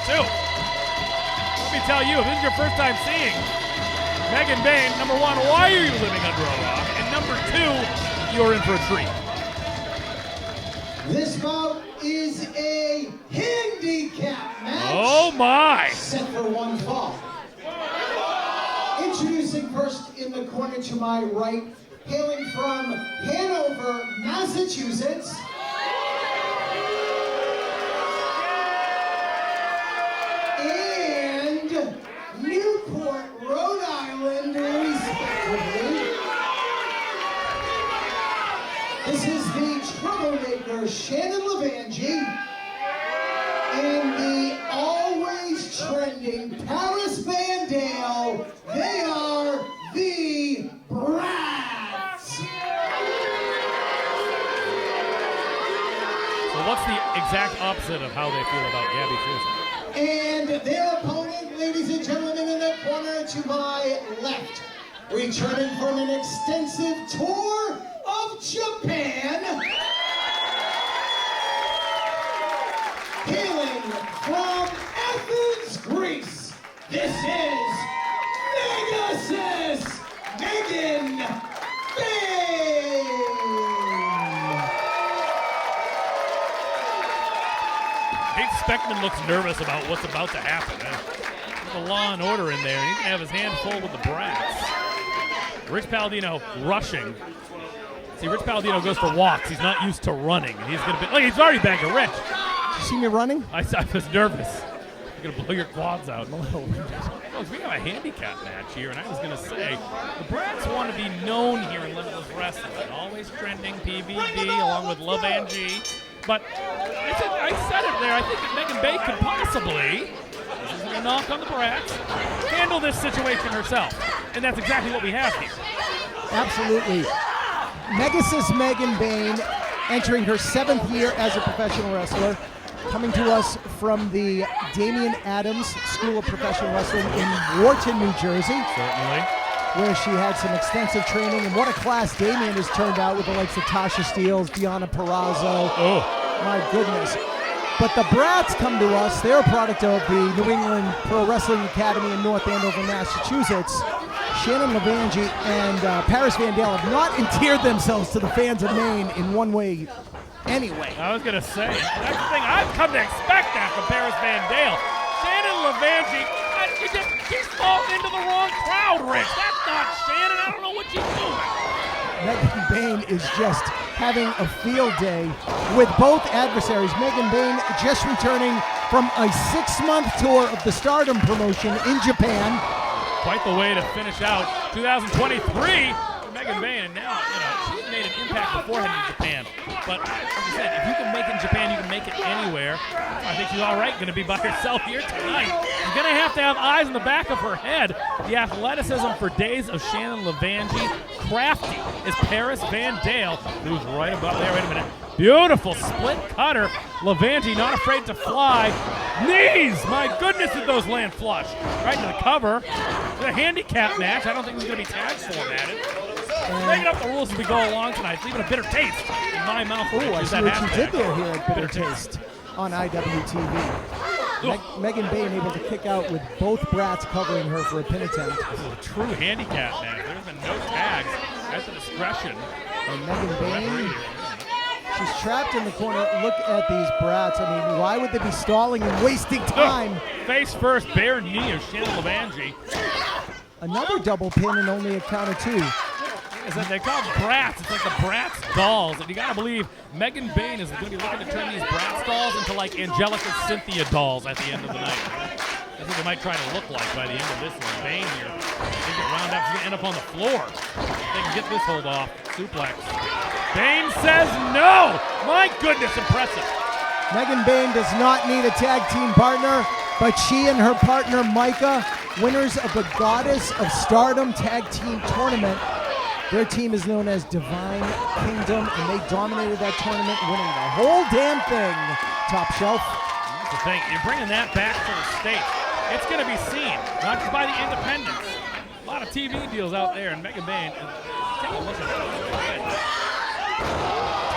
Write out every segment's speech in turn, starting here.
too. Let me tell you, if this is your first time seeing Megan Bane, number one, why are you living under a rock? And number two, you're in for a treat. This bout is a handicap match. Oh my! Set for one fall. Introducing first in the corner to my right, hailing from Hanover, Massachusetts, and Newport, Rhode Island, respectively. This is the troublemaker Shannon LeVangie and the always trending Paris Van Dale. They are the Bratz. So what's the exact opposite of how they feel about Gabby Fuser? And their opponent, ladies and gentlemen, in the corner to my left, returning from an extensive tour of Japan, hailing from Athens, Greece, this is Megan Bane. Nate Speckman looks nervous about what's about to happen. There's a Law and Order in there, and he's going to have his hand full with the Bratz. Rich Palladino rushing. See, Rich Palladino goes for walks. He's not used to running. And he's going to be, look, he's already back at Rich. You see me running? I was nervous. You're going to blow your quads out. Folks, we have a handicap match here, and I was going to say, the Bratz want to be known here in Limitless Wrestling. Always trending PVD along with LeVangie. But I said it there. I think that Megan Bane could possibly, this isn't a knock on the Bratz, handle this situation herself. And that's exactly what we have here. Absolutely. Megasis Megan Bane, entering her 7th year as a professional wrestler, coming to us from the Damian Adams School of Professional Wrestling in Wharton, New Jersey. Certainly. Where she had some extensive training, and what a class Damian has turned out with the likes of Tasha Steeles, Deanna Perrazzo. Oh. My goodness. But the Bratz come to us. They're a product of the New England Pro Wrestling Academy in North Andover, Massachusetts. Shannon LeVangie and Paris Van Dale have not endeared themselves to the fans of Maine in one way anyway. I was going to say, that's the thing I've come to expect that from Paris Van Dale. Shannon LeVangie, she's falling into the wrong crowd, Rich. That's not Shannon. I don't know what she's doing. Megan Bane is just having a field day with both adversaries. Megan Bane just returning from a 6-month tour of the Stardom promotion in Japan. Quite the way to finish out 2023 for Megan Bane. And now, she's made an impact beforehand in Japan. But like I said, if you can make it in Japan, you can make it anywhere. I think she's all right, going to be by herself here tonight. She's going to have eyes in the back of her head. The athleticism for days of Shannon LeVangie. Crafty is Paris Van Dale, who's right about there. Wait a minute. Beautiful split cutter. LeVangie not afraid to fly. Knees! My goodness, did those land flush. Right into the cover. The handicap match. I don't think there's going to be tags formatted. Making up the rules as we go along tonight. Leaving a bitter taste in my mouth. Oh, I see what you did there here at Bitter Taste on IWTV. Megan Bane able to kick out with both Bratz covering her for a pin attempt. This is a true handicap match. There's been no tags at the discretion. And Megan Bane, she's trapped in the corner. Look at these Bratz. I mean, why would they be stalling and wasting time? Face first, bare knee of Shannon LeVangie. Another double pin and only a count of 2. They call them Bratz. It's like the Bratz dolls. And you got to believe Megan Bane is going to be looking to turn these Bratz dolls into like Angelica Cynthia dolls at the end of the night. That's what they might try to look like by the end of this one. Bane here. They get wound up. She's going to end up on the floor. They can get this hold off. Suplex. Bane says no. My goodness, impressive. Megan Bane does not need a tag team partner, but she and her partner Micah, winners of the Goddess of Stardom Tag Team Tournament. Their team is known as Divine Kingdom, and they dominated that tournament, winning the whole damn thing. Top shelf. That's the thing. You're bringing that back to the state. It's going to be seen, not just by the independents. A lot of TV deals out there, and Megan Bane. Take a look at it.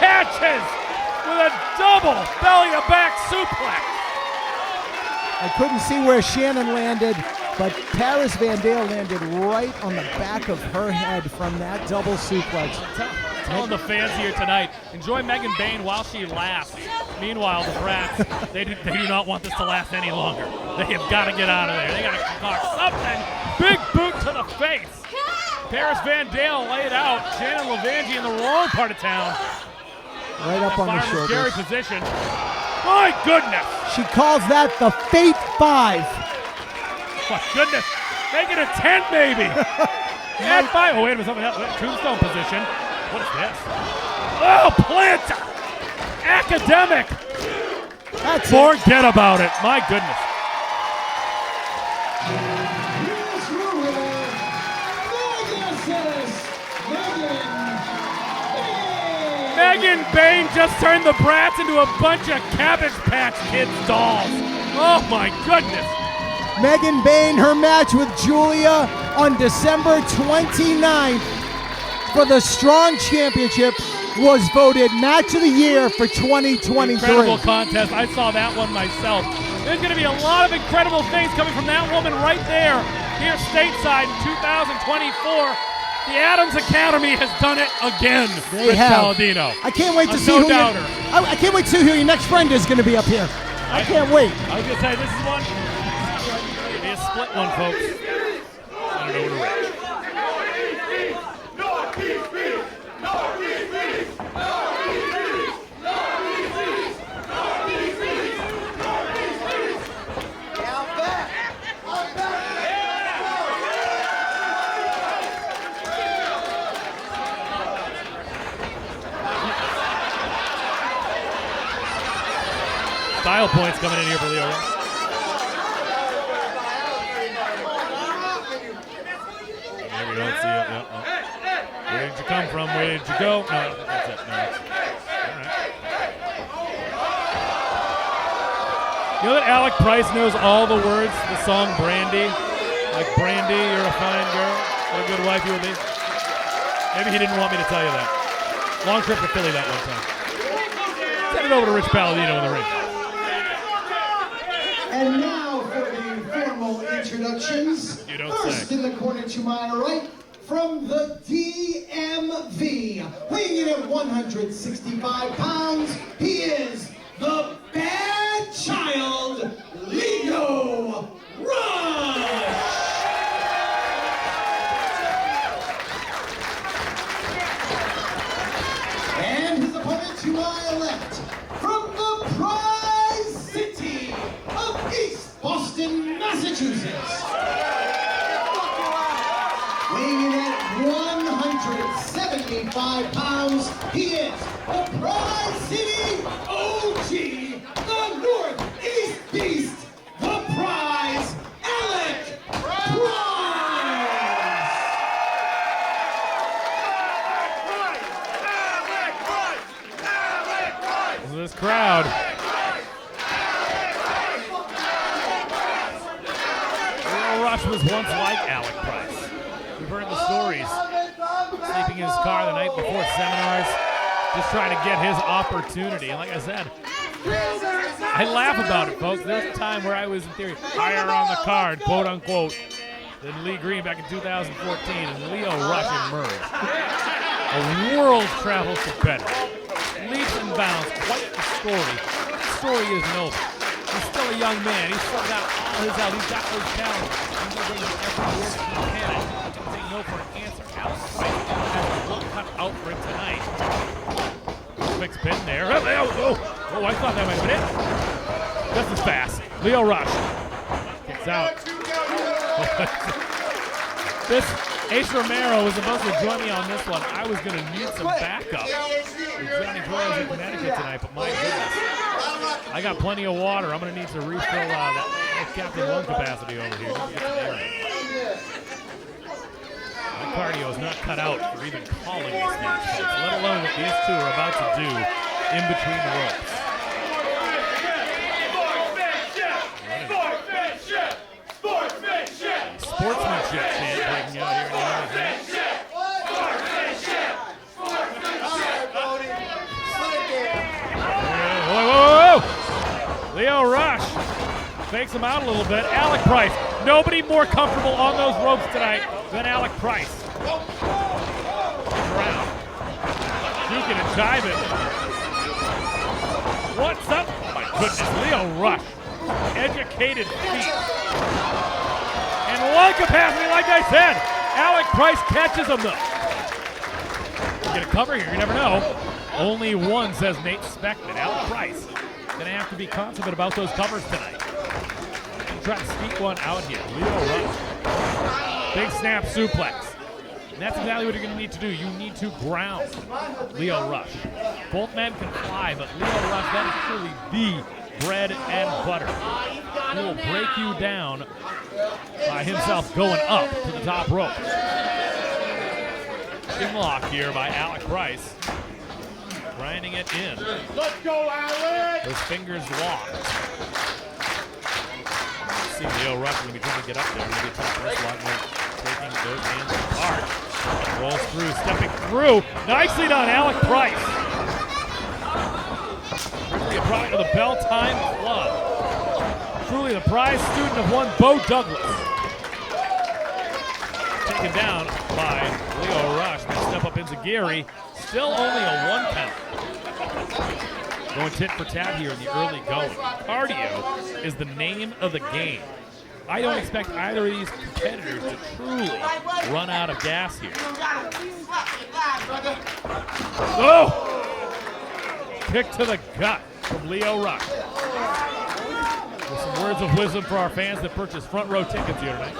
Catches with a double belly-to-back suplex. I couldn't see where Shannon landed, but Paris Van Dale landed right on the back of her head from that double suplex. Telling the fans here tonight, enjoy Megan Bane while she lasts. Meanwhile, the Bratz, they do not want this to last any longer. They have got to get out of there. They got to concoct something. Big boot to the face. Paris Van Dale laid out. Shannon LeVangie in the wrong part of town. Right up on the Fireman's shoulders. Gary position. My goodness. She calls that the Fate 5. My goodness. Make it a 10 maybe. At 5. Oh, wait a minute. Something else. Tombstone position. What is this? Oh, planter. Academic. That's it. Forget about it. My goodness. Here's your winner, Megan Bane just turned the Bratz into a bunch of Cabbage Patch Kids dolls. Oh my goodness. Megan Bane, her match with Julia on December 29th for the Strong Championship, was voted Match of the Year for 2023. Incredible contest. I saw that one myself. There's going to be a lot of incredible things coming from that woman right there here stateside in 2024. The Adams Academy has done it again. They Rich have. Palladino. I can't wait to I'm see no who doubter. I can't wait to see who your next friend is going to be up here. I can't wait. I was going to say, this is one. It'll be a split one, folks. I don't know where to reach. Style points coming in here for Leo. There we go. Let's see it. Yeah, oh. Where did you come from? Where did you go? No, that's it. No, that's all right. You know that Alec Price knows all the words to the song Brandy? Like, Brandy, you're a fine girl. What a good wife you would be. Maybe he didn't want me to tell you that. Long trip to Philly that one time. Send it over to Rich Palladino in the ring. And now for the formal introductions. You don't First say. in the corner to my right, from the DMV, weighing in at 165 pounds, he is the bad child, Leo Rush. And his opponent to my left, from the Prize City of East Boston, Massachusetts, weighing in at 175 pounds, he is the Prize City OG, the Northeast Beast, the Prize, Alec Price. This crowd. Leo Rush was once like Alec Price. We've heard the stories. Sleeping in his car the night before seminars, just trying to get his opportunity. And like I said, I laugh about it, folks. There's a time where I was, in theory, higher on the card, quote unquote, than Lee Green back in 2014, and Leo Rush emerged. A world travels to better. Leaps and bounds, quite the story. The story isn't over. He's still a young man. He's still got all his out. He's got those challenges. He's going to bring every work he can. He's going to say no for an answer. Alec Price has a look cut out for him tonight. Quick spin there. Oh, I thought that might have been it. Just as fast. Leo Rush kicks out. This Ace Romero was supposed to join me on this one. I was going to need some backup. Johnny Torres in Connecticut tonight, but my goodness. I got plenty of water. I'm going to need to refill that Captain Lung capacity over here. My cardio is not cut out for even calling this match, folks, let alone what these two are about to do in between the ropes. Sportsmanship chant breaking out here in the Whoa! Leo Rush Fakes him out a little bit. Alec Price. Nobody more comfortable on those ropes tonight than Alec Price. Around. Juking and jiving. What's up? Oh my goodness, Leo Rush. Educated feet. And lung capacity, like I said. Alec Price catches him though. Get a cover here, you never know. Only one, says Nate Speckman. Alec Price gonna have to be consummate about those covers tonight. Try to sneak one out here. Leo Rush. Big snap suplex. And that's exactly what you're going to need to do. You need to ground Leo Rush. Both men can fly, but Leo Rush, that is truly the bread and butter. He will break you down by himself going up to the top rope. Chin lock here by Alec Price. Grinding it in. Let's go, Alec! Those fingers locked. See Leo Rush going to be trying to get up there. Going to be a tough wrist lock. Taking those hands apart. Rolls through, stepping through. Nicely done, Alec Price. Really a product of the Bell-Time Club. Truly the prize student of one Bo Douglas. Taken down by Leo Rush. They step up into Gary. Still only a 1 count. Going tit for tat here in the early going. Cardio is the name of the game. I don't expect either of these competitors to truly run out of gas here. Oh! Kick to the gut from Leo Rush. With some words of wisdom for our fans that purchase front row tickets here tonight.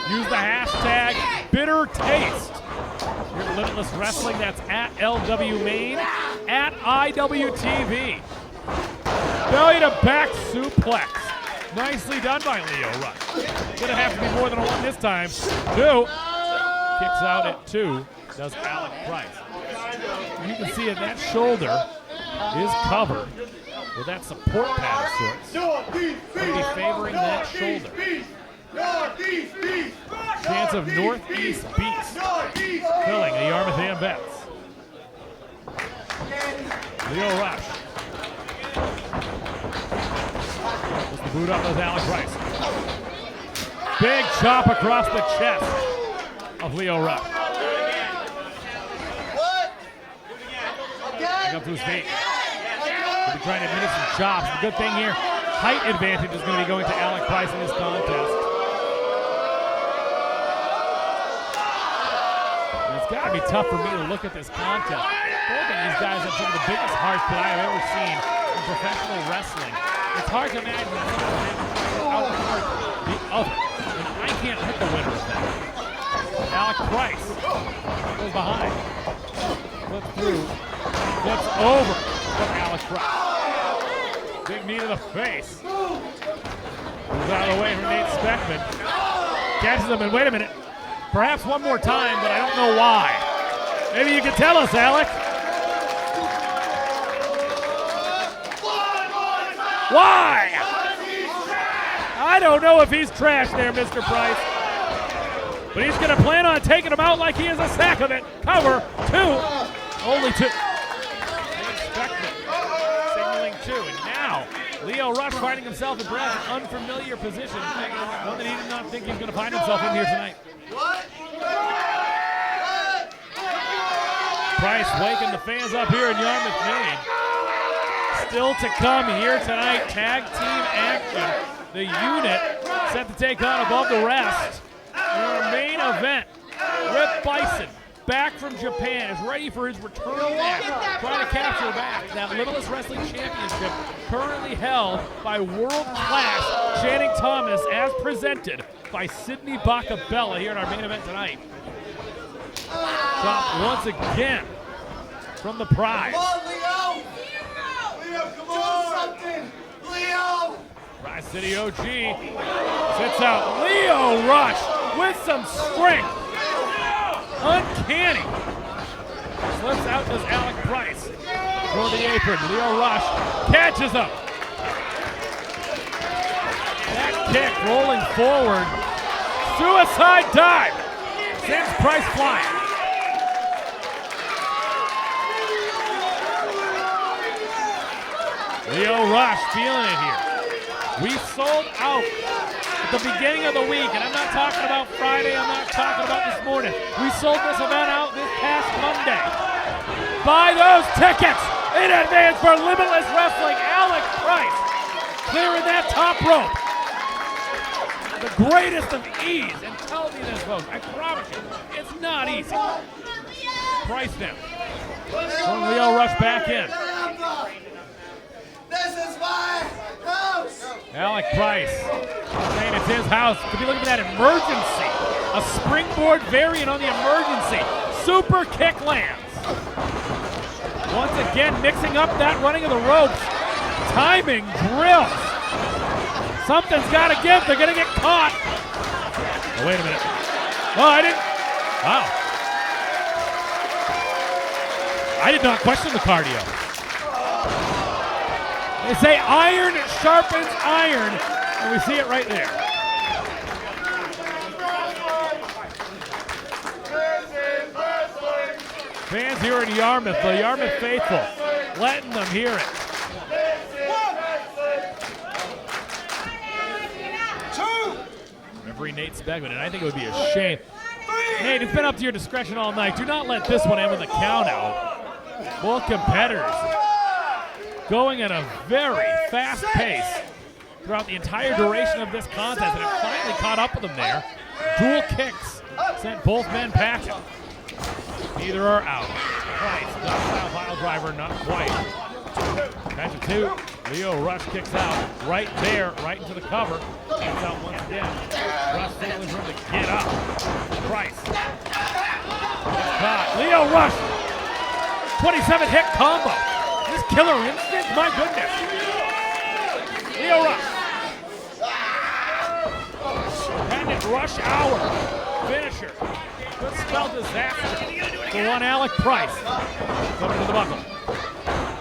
Use the hashtag BitterTaste. Here at Limitless Wrestling, that's at LW Maine, at IWTV. Belly to back suplex. Nicely done by Leo Rush. Gonna have to be more than a 1 this time. 2. Kicks out at 2. Does Alec Price. You can see that that shoulder is covered with that support pad of sorts. Going to be favoring that shoulder. Chance of Northeast Beast filling the Yarmouth Vets. Leo Rush. Just the boot up with Alec Price. Big chop across the chest of Leo Rush. Back up to his feet. He'll be trying to administer some chops. The good thing here, height advantage is going to be going to Alec Price in this contest. It's got to be tough for me to look at this contest. Both of these guys have some of the biggest hearts that I have ever seen in professional wrestling. It's hard to imagine that someone can out-heart the other. And I can't pick the winner of that. Alec Price goes behind. Flips through. Flips over from Alec Price. Big knee to the face. Moves out of the way from Nate Speckman. Catches him, and wait a minute. Perhaps one more time, but I don't know why. Maybe you can tell us, Alec. Why? I don't know if he's trash there, Mr. Price. But he's going to plan on taking him out like he is a sack of it. Cover 2. Only 2. Signaling 2. And now, Leo Rush finding himself in perhaps an unfamiliar position. One that he did not think he was going to find himself in here tonight. Price waking the fans up here in Yarmouth, Maine. Still to come here tonight, tag team action. The unit set to take on above the rest. Our main event, Rip Byson, back from Japan, is ready for his return match, trying to capture back that Limitless Wrestling Championship currently held by world-class Channing Thomas, as presented by Sydney Bacabella here in our main event tonight. Chop once again from the prize. Come on, Leo! Leo, come on! Something! Leo! Prize City OG sits out. Leo Rush with some strength. Uncanny. Slips out does Alec Price. Throw the apron. Leo Rush catches him. That kick rolling forward. Suicide dive. Sends Price flying. Leo Rush feeling it here. We sold out at the beginning of the week, and I'm not talking about Friday, I'm not talking about this morning. We sold this event out this past Monday. Buy those tickets in advance for Limitless Wrestling. Alec Price clearing that top rope. The greatest of ease, and tell me this, folks, I promise you, it's not easy. Price now. From Leo Rush back in. This is my house. Alec Price saying it's his house. Could be looking for that emergency. A springboard variant on the emergency. Super kick lands. Once again, mixing up that running of the ropes. Timing drills. Something's got to give. They're going to get caught. Oh, wait a minute. Oh, I didn't. Wow. I did not question the cardio. They say iron sharpens iron, and we see it right there. Fans here in Yarmouth, the Yarmouth faithful, letting them hear it. Referee Nate Spegman, and I think it would be a shame. Nate, it's been up to your discretion all night. Do not let this one end with a count out. Both competitors going at a very fast pace throughout the entire duration of this contest, and it finally caught up with them there. Dual kicks sent both men packing. Neither are out. Price, style pile driver, not quite. Match of two. Leo Rush kicks out right there, right into the cover. Kicks out once again. Rush still in room to get up. Price. Gets caught. Leo Rush. 27 hit combo. This killer instinct, my goodness. Leo Rush. Pendant rush hour. Finisher. Good spell disaster. The one Alec Price. Coming to the buckle.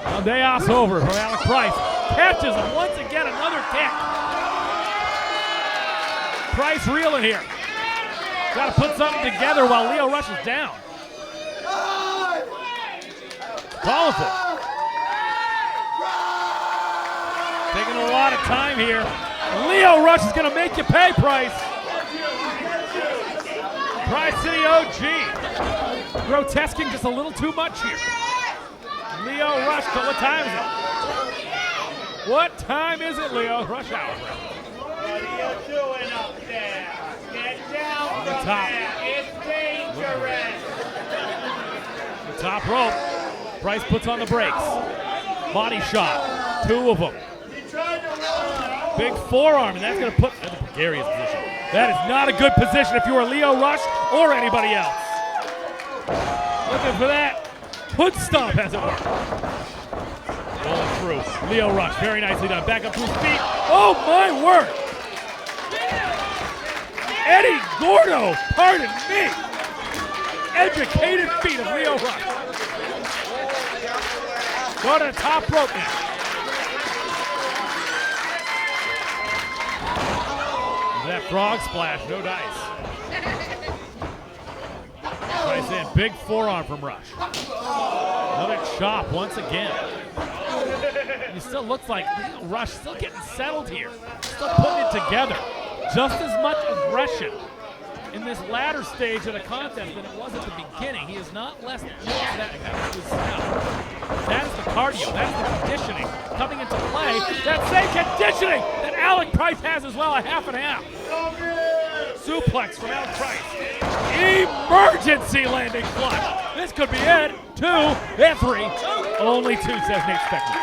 A day off's over for Alec Price. Catches him once again, another kick. Price reeling here. Got to put something together while Leo Rush is down. Calling for it. Taking a lot of time here. Leo Rush is going to make you pay, Price. Price City OG. Grotesquing just a little too much here. Leo Rush, but what time is it? What time is it, Leo? Rush hour. What are you doing up there? Get down On the from top. there. It's dangerous. The top rope. Price puts on the brakes. Body shot. Two of them. He tried to run. Big forearm, and that's going to put in the precarious position. That is not a good position if you are Leo Rush or anybody else. Looking for that hood stomp, as it were. Rolling through. Leo Rush, very nicely done. Back up to his feet. Oh, my word. Eddie Gordo, pardon me. Educated feet of Leo Rush. Go to the top rope now. That frog splash, no dice. Price in, big forearm from Rush. Another chop once again. He still looks like Rush still getting settled here. Still putting it together. Just as much aggression in this latter stage of the contest than it was at the beginning. He has not less that. That is the cardio, that is the conditioning coming into play. That same conditioning that Alec Price has as well, a half and half. Suplex from Alec Price. Emergency landing flush. This could be it. 2 and 3. Only 2, says Nate Spector.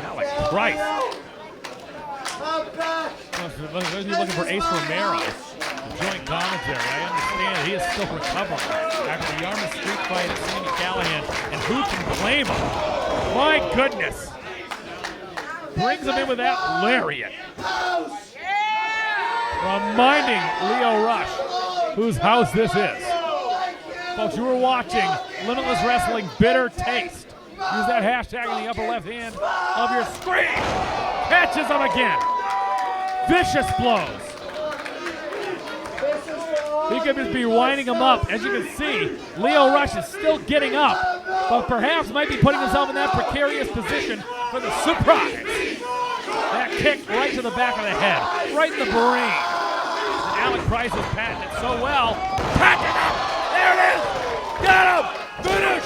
Alec Price. Those looking for Ace Romero. Joint commentary. I understand he is still recovering after the Yarmouth street fight at Sandy Callahan, and who can blame him? My goodness. Brings him in with that lariat. Reminding Leo Rush whose house this is. Folks, you were watching Limitless Wrestling Bitter Taste. Use that hashtag in the upper left hand of your screen. Catches him again. Vicious blows. He could just be winding him up. As you can see, Leo Rush is still getting up, but perhaps might be putting himself in that precarious position for the surprise. That kick right to the back of the head, right in the brain. And Alec Price is patting it so well. Patting it! There it is! Got him! Finish!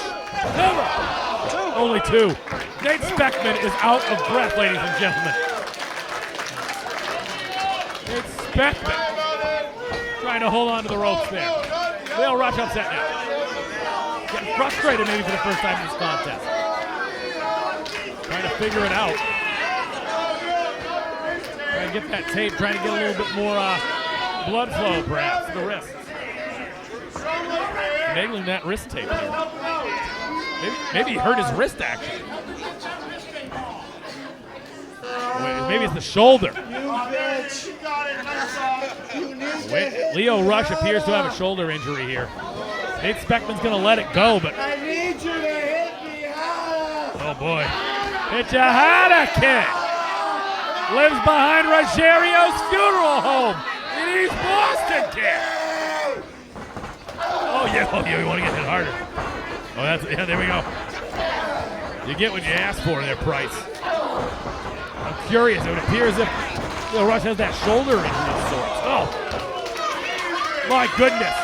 Number two. Only two. Nate Speckman is out of breath, ladies and gentlemen. Nate Speckman trying to hold on to the ropes there. Leo Rush upset now. Getting frustrated maybe for the first time in this contest. Trying to figure it out. Trying to get that tape, trying to get a little bit more blood flow perhaps to the wrists. Nailing that wrist tape here. Maybe he hurt his wrist actually. Wait, maybe it's the shoulder. Leo Rush appears to have a shoulder injury here. Nate Speckman's going to let it go, but... I need you to hit me harder. Oh, boy. Hit you harder, kid. Lives behind Rogerio's funeral home in East Boston, kid. Oh, yeah, you want to get hit harder. Oh, yeah, there we go. You get what you ask for there, Price. I'm curious. It would appear as if Leo Rush has that shoulder injury of sorts. Oh. My goodness.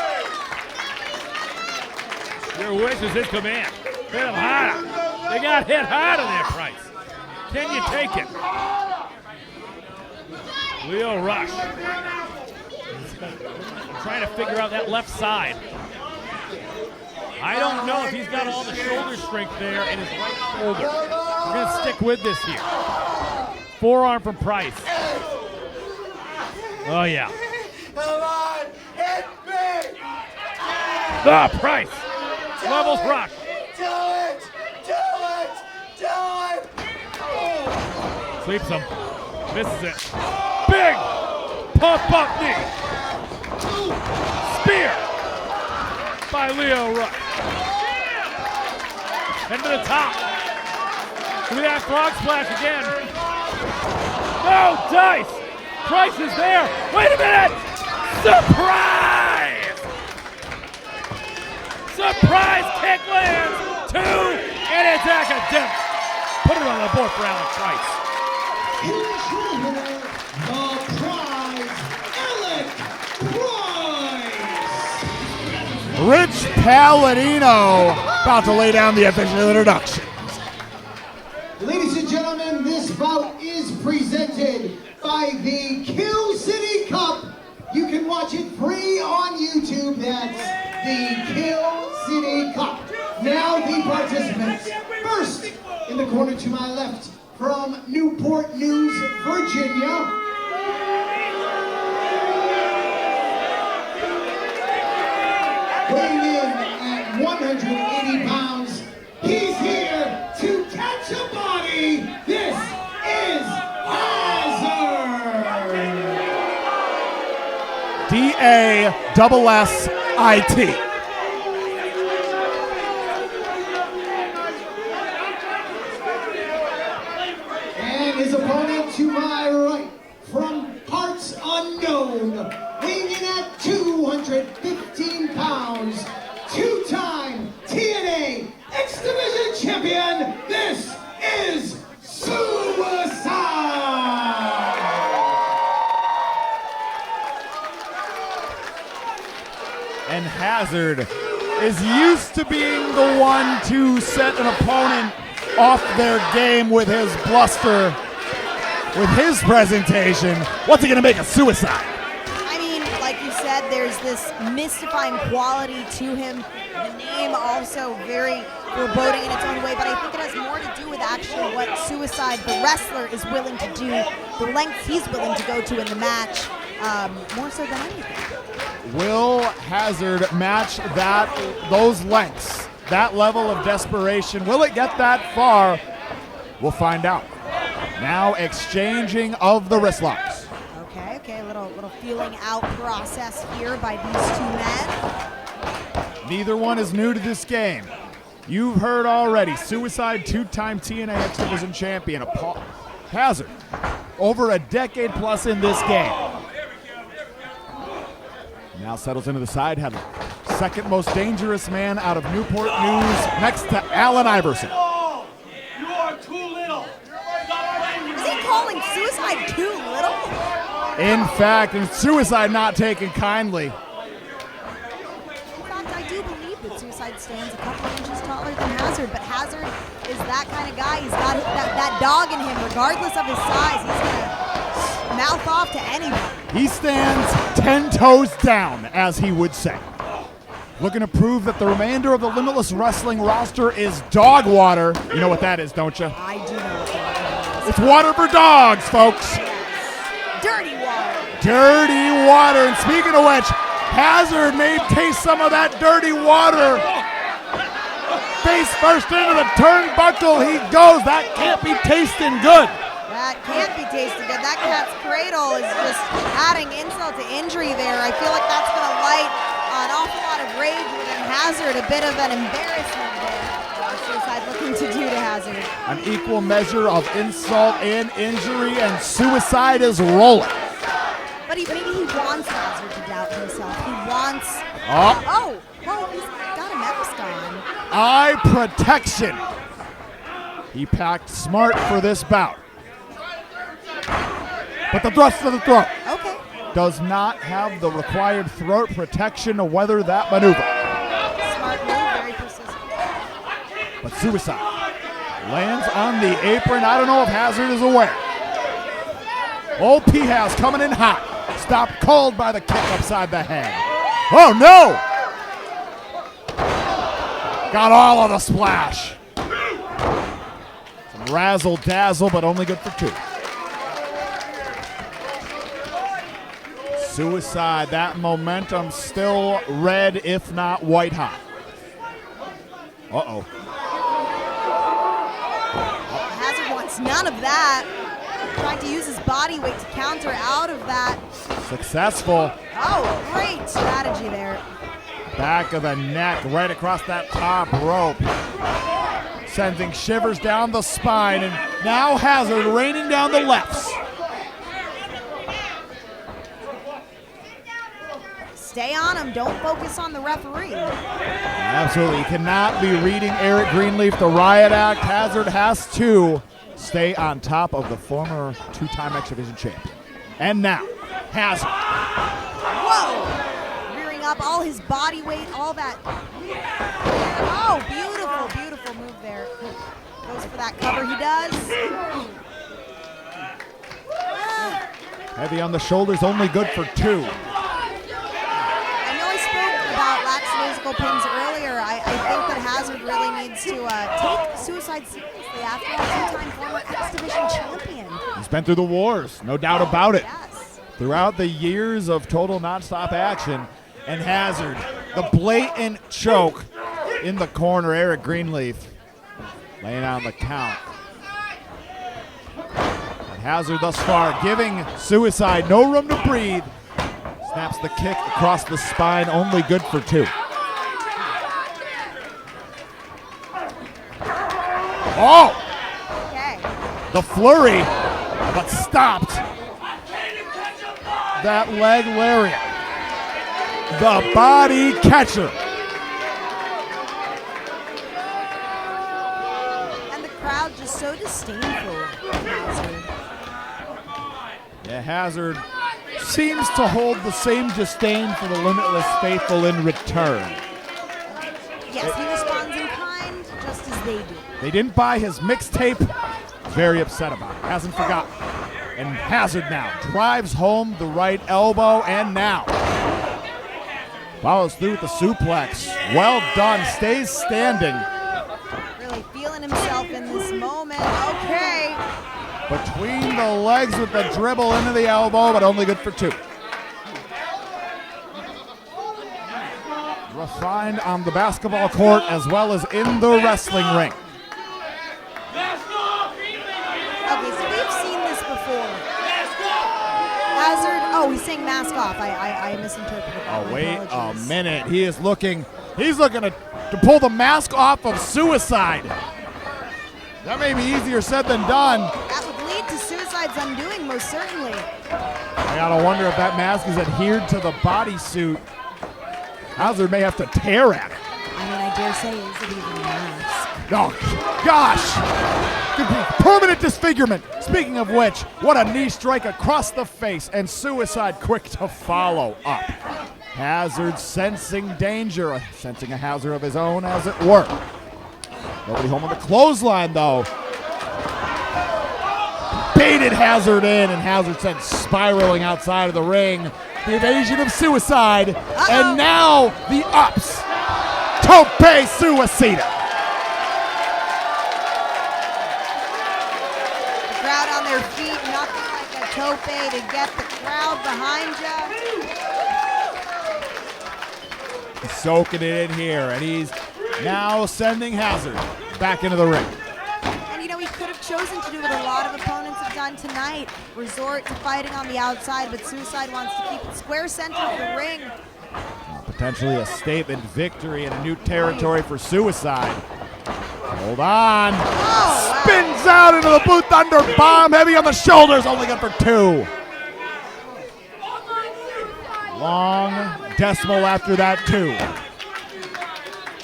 Your wish is his command. Hit him harder. They got hit harder there, Price. Can you take it? Leo Rush. Trying to figure out that left side. I don't know if he's got all the shoulder strength there in his right shoulder. We're going to stick with this here. Forearm from Price. Oh, yeah. Come on, hit me! Ah, Price. Levels Rush. Do it! Do it! Do it! Oh. Sweeps him. Misses it. Big pump up knee. Spear by Leo Rush. Head to the top. Look at that frog splash again. No, Dice. Price is there. Wait a minute. Surprise! Surprise kick lands. 2, and it's academic. Put it on the board for Alec Price. The prize, Alec Price. Rich Palladino about to lay down the official introduction. Ladies and gentlemen, this bout is presented by the Kill City Cup. You can watch it free on YouTube. That's the Kill City Cup. Now the participants. First, in the corner to my left, from Newport News, Virginia. Weighing in at 180 pounds, he's here to catch a body. This is Hazard. D-A-S-S-I-T. And his opponent to my right, from parts unknown, weighing in at 215 pounds, two-time TNA X Division champion, this is Suicide! And Hazard is used to being the one to set an opponent off their game with his bluster, with his presentation. What's he gonna make a suicide? I mean, like you said, there's this mystifying quality to him. The name also very foreboding in its own way, but I think it has more to do with actually what Suicide, the wrestler, is willing to do, the lengths he's willing to go to in the match, more so than anything. Will Hazard match those lengths, that level of desperation? Will it get that far? We'll find out. Now exchanging of the wrist locks. Okay, a little feeling out process here by these two men. Neither one is new to this game. You've heard already, Suicide, two-time TNA X Division champion. Hazard, over a decade plus in this game. Now settles into the side headlock. Second most dangerous man out of Newport News, next to Allen Iverson. You are too little. Is he calling Suicide too little? In fact, and Suicide not taken kindly. In fact, I do believe that Suicide stands a couple of inches taller than Hazard, but Hazard is that kind of guy. He's got that dog in him, regardless of his size. He's going to mouth off to anybody. He stands 10 toes down, as he would say. Looking to prove that the remainder of the Limitless Wrestling roster is dog water. You know what that is, don't you? I do know what that is. It's water for dogs, folks. Dirty water. Dirty water. And speaking of which, Hazard may taste some of that dirty water. Face first into the turnbuckle. He goes. That can't be tasting good. That can't be tasted good. That cat's cradle is just adding insult to injury there. I feel like that's going to light an awful lot of rage within Hazard. A bit of an embarrassment there. Suicide looking to do to Hazard. An equal measure of insult and injury, and Suicide is rolling. But maybe he wants Hazard to doubt himself. He wants... Oh. Well, he's got a mask on. Eye protection. He packed smart for this bout. But the thrust to the throat. Okay. Does not have the required throat protection to weather that maneuver. Smart move, very persistent. But Suicide lands on the apron. I don't know if Hazard is aware. Old P-House coming in hot. Stopped cold by the kick upside the head. Oh no! Got all of the splash. Some razzle dazzle, but only good for two. Suicide, that momentum still red, if not white hot. Uh-oh. Hazard wants none of that. Trying to use his body weight to counter out of that. Successful. Oh, great strategy there. Back of the neck, right across that top rope. Sending shivers down the spine, and now Hazard raining down the lefts. Stay on him. Don't focus on the referee. Absolutely. You cannot be reading Eric Greenleaf, the Riot Act. Hazard has to stay on top of the former two-time X Division champion. And now, Hazard. Whoa! Rearing up all his body weight, all that. Oh, beautiful, beautiful move there. Goes for that cover, he does. Heavy on the shoulders, only good for two. About lackadaisical pins earlier, I think that Hazard really needs to take Suicide seriously after all, two-time former X Division champion. He's been through the wars, no doubt about it. Yes. Throughout the years of total nonstop action, and Hazard, the blatant choke in the corner. Eric Greenleaf laying on the count. And Hazard thus far giving Suicide no room to breathe. Snaps the kick across the spine, only good for two. Oh! Okay. The flurry, but stopped. That leg lariat. The body catcher. And the crowd just so disdainful of Hazard. Yeah, Hazard seems to hold the same disdain for the Limitless faithful in return. Yes, he responds in kind, just as they do. They didn't buy his mixtape. Very upset about it. Hasn't forgotten. And Hazard now drives home the right elbow, and now follows through with the suplex. Well done. Stays standing. Really feeling himself in this moment. Okay. Between the legs with the dribble into the elbow, but only good for two. Refined on the basketball court as well as in the wrestling ring. Okay, so we've seen this before. Hazard, oh, he's saying mask off. I misinterpreted that. Oh, wait a Apologies. minute. He's looking to pull the mask off of Suicide. That may be easier said than done. That would lead to Suicide's undoing, most certainly. I gotta wonder if that mask is adhered to the bodysuit. Hazard may have to tear at it. I mean, I dare say, is it even a mask? Oh, gosh. Could be permanent disfigurement. Speaking of which, what a knee strike across the face, and Suicide quick to follow up. Hazard sensing danger, sensing a hazard of his own, as it were. Nobody home on the clothesline, though. Baited Hazard in, and Hazard sent spiraling outside of the ring. The evasion of Suicide, and now the ups. Tope Suicida. The crowd on their feet, nothing like a tope to get the crowd behind you. He's soaking it in here, and he's now sending Hazard back into the ring. And you know, he could have chosen to do what a lot of opponents have done tonight, resort to fighting on the outside, but Suicide wants to keep it square center of the ring. Potentially a statement victory in a new territory for Suicide. Hold on. Oh, Spins out into the boot thunder bomb, heavy on the shoulders, only good for 2. Long decimal after that 2. A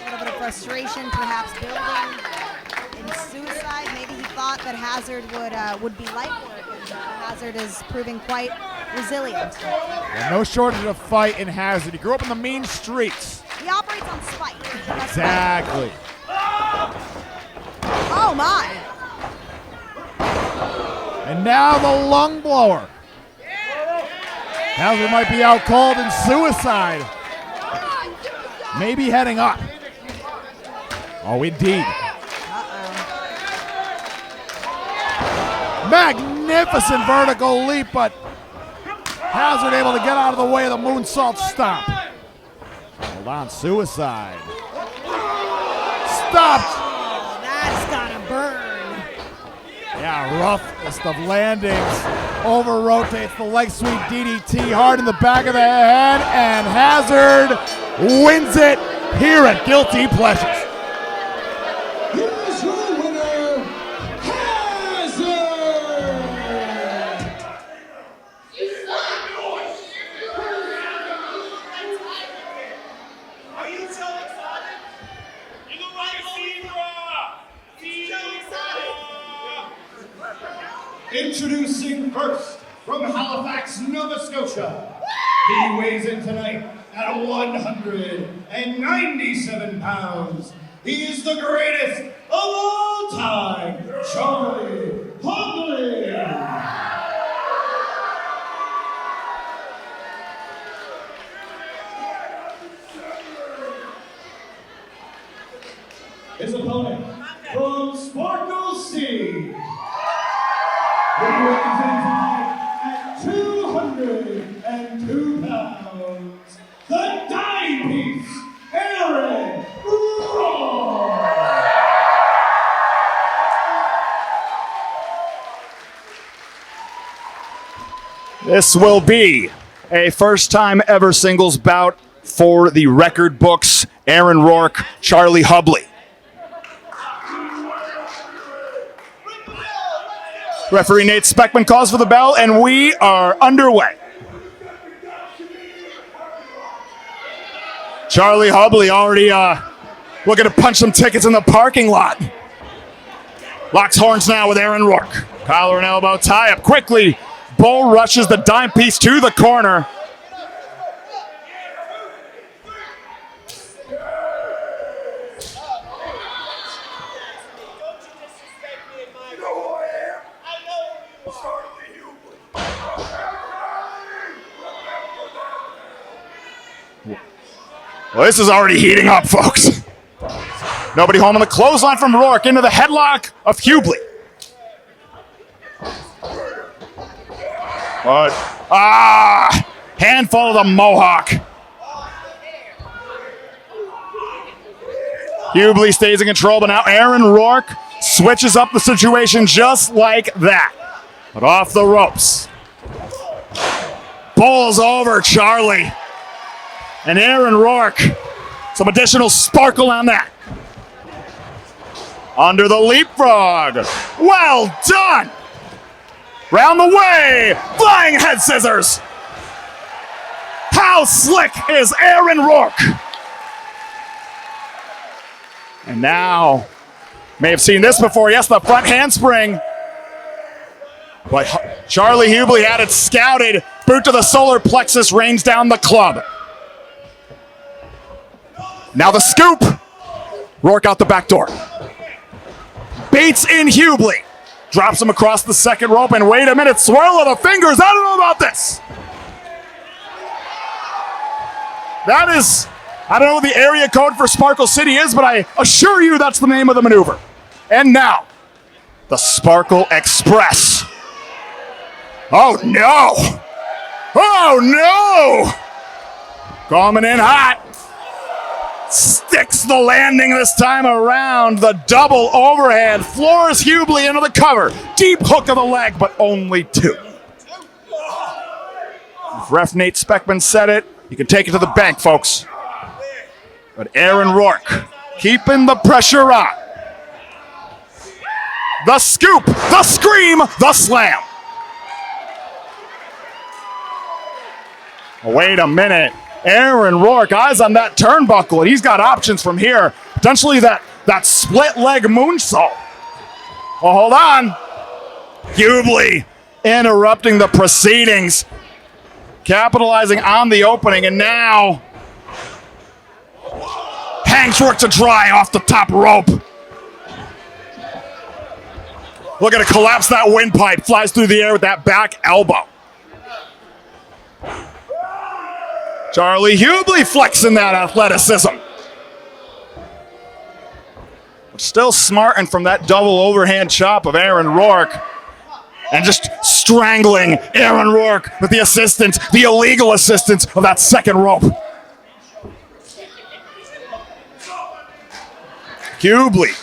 little bit of frustration perhaps building in Suicide. Maybe he thought that Hazard would be light work, and Hazard is proving quite resilient. And no shortage of fight in Hazard. He grew up in the mean streets. He operates on spite. That's Exactly. Oh my! And now the lung blower. Hazard might be out cold, and Suicide maybe heading up. Oh, indeed. Magnificent vertical leap, but Hazard able to get out of the way of the moonsault stomp. Hold on, Suicide. Stopped. Oh, that's gotta burn. Yeah, roughest of landings. Over rotates the leg sweep DDT hard in the back of the head, and Hazard wins it here at Guilty Pleasures. Here's your winner, Hazard! Are you so excited? You look like Introducing first, from Halifax, Nova Scotia. He weighs in tonight at 197 pounds. He is the greatest of all time, Charlie Hubley. His opponent, from Sparkle Sea. He weighs in tonight at 202 pounds. The dime piece, Aaron Roor. This will be a first-time ever singles bout for the record books. Aaron Rourke, Charlie Hubley. Referee Nate Speckman calls for the bell, and we are underway. Charlie Hubley already looking to punch some tickets in the parking lot. Locks horns now with Aaron Rourke. Collar and elbow tie up quickly. Bull rushes the dime piece to the corner. Well, this is already heating up, folks. Nobody home on the clothesline from Rourke into the headlock of Hubley. But, handful of the Mohawk. Hubley stays in control, but now Aaron Rourke switches up the situation just like that. But off the ropes. Bowls over Charlie. And Aaron Rourke, some additional sparkle on that. Under the leapfrog. Well done. Round the way. Flying head scissors. How slick is Aaron Rourke? And now, may have seen this before. Yes, the front handspring. But Charlie Hubley had it scouted. Boot to the solar plexus rains down the club. Now the scoop. Rourke out the back door. Baits in Hubley. Drops him across the second rope, and wait a minute, swirl of the fingers. I don't know about this. That is, I don't know what the area code for Sparkle City is, but I assure you that's the name of the maneuver. And now, the Sparkle Express. Oh no! Oh no! Coming in hot. Sticks the landing this time around. The double overhand floors Hubley into the cover. Deep hook of the leg, but only 2. If ref Nate Speckman said it, you can take it to the bank, folks. But Aaron Rourke keeping the pressure on. The scoop, the scream, the slam. Wait a minute. Aaron Rourke, eyes on that turnbuckle, and he's got options from here. Potentially that split leg moonsault. Oh, hold on. Hubley interrupting the proceedings, capitalizing on the opening, and now hangs Rourke to dry off the top rope. Look at it collapse that windpipe, flies through the air with that back elbow. Charlie Hubley flexing that athleticism. Still smarting from that double overhand chop of Aaron Rourke. And just strangling Aaron Rourke with the assistance, the illegal assistance of that second rope. Hubley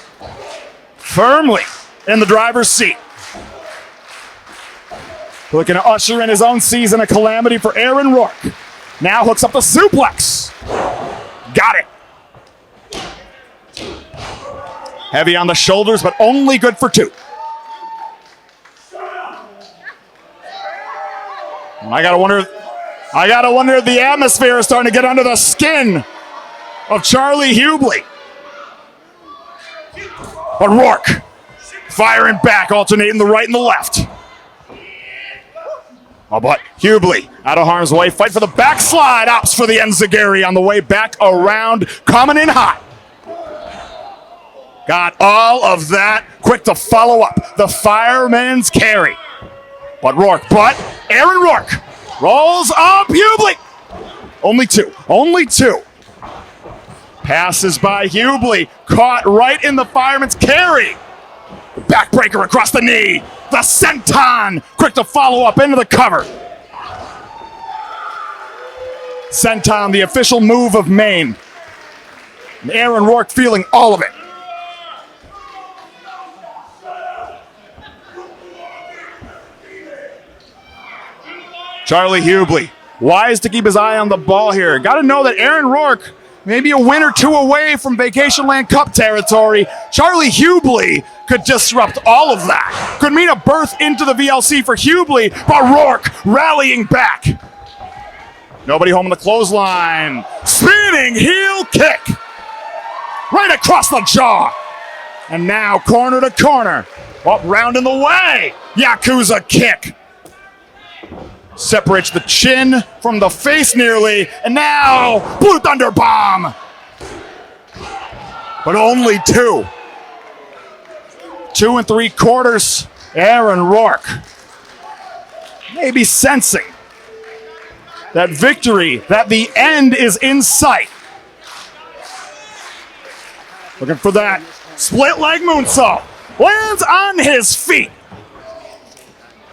firmly in the driver's seat. Looking to usher in his own season of calamity for Aaron Rourke. Now hooks up the suplex. Got it. Heavy on the shoulders, but only good for 2. I gotta wonder if the atmosphere is starting to get under the skin of Charlie Hubley. But Rourke firing back, alternating the right and the left. Oh, but Hubley out of harm's way. Fight for the backslide. Opts for the enziguri on the way back around. Coming in hot. Got all of that. Quick to follow up. The fireman's carry. But Aaron Rourke rolls up Hubley. Only 2. Only 2. Passes by Hubley. Caught right in the fireman's carry. The backbreaker across the knee. The senton, quick to follow up into the cover. Senton, the official move of Maine. And Aaron Rourke feeling all of it. Charlie Hubley, wise to keep his eye on the ball here. Got to know that Aaron Rourke, maybe a win or 2 away from Vacation Land Cup territory. Charlie Hubley could disrupt all of that. Could mean a berth into the VLC for Hubley, but Rourke rallying back. Nobody home on the clothesline. Spinning heel kick. Right across the jaw. And now corner to corner. Up round in the way. Yakuza kick. Separates the chin from the face nearly. And now Blue Thunder bomb. But only 2. 2 3/4. Aaron Rourke maybe sensing that victory, that the end is in sight. Looking for that split leg moonsault. Lands on his feet.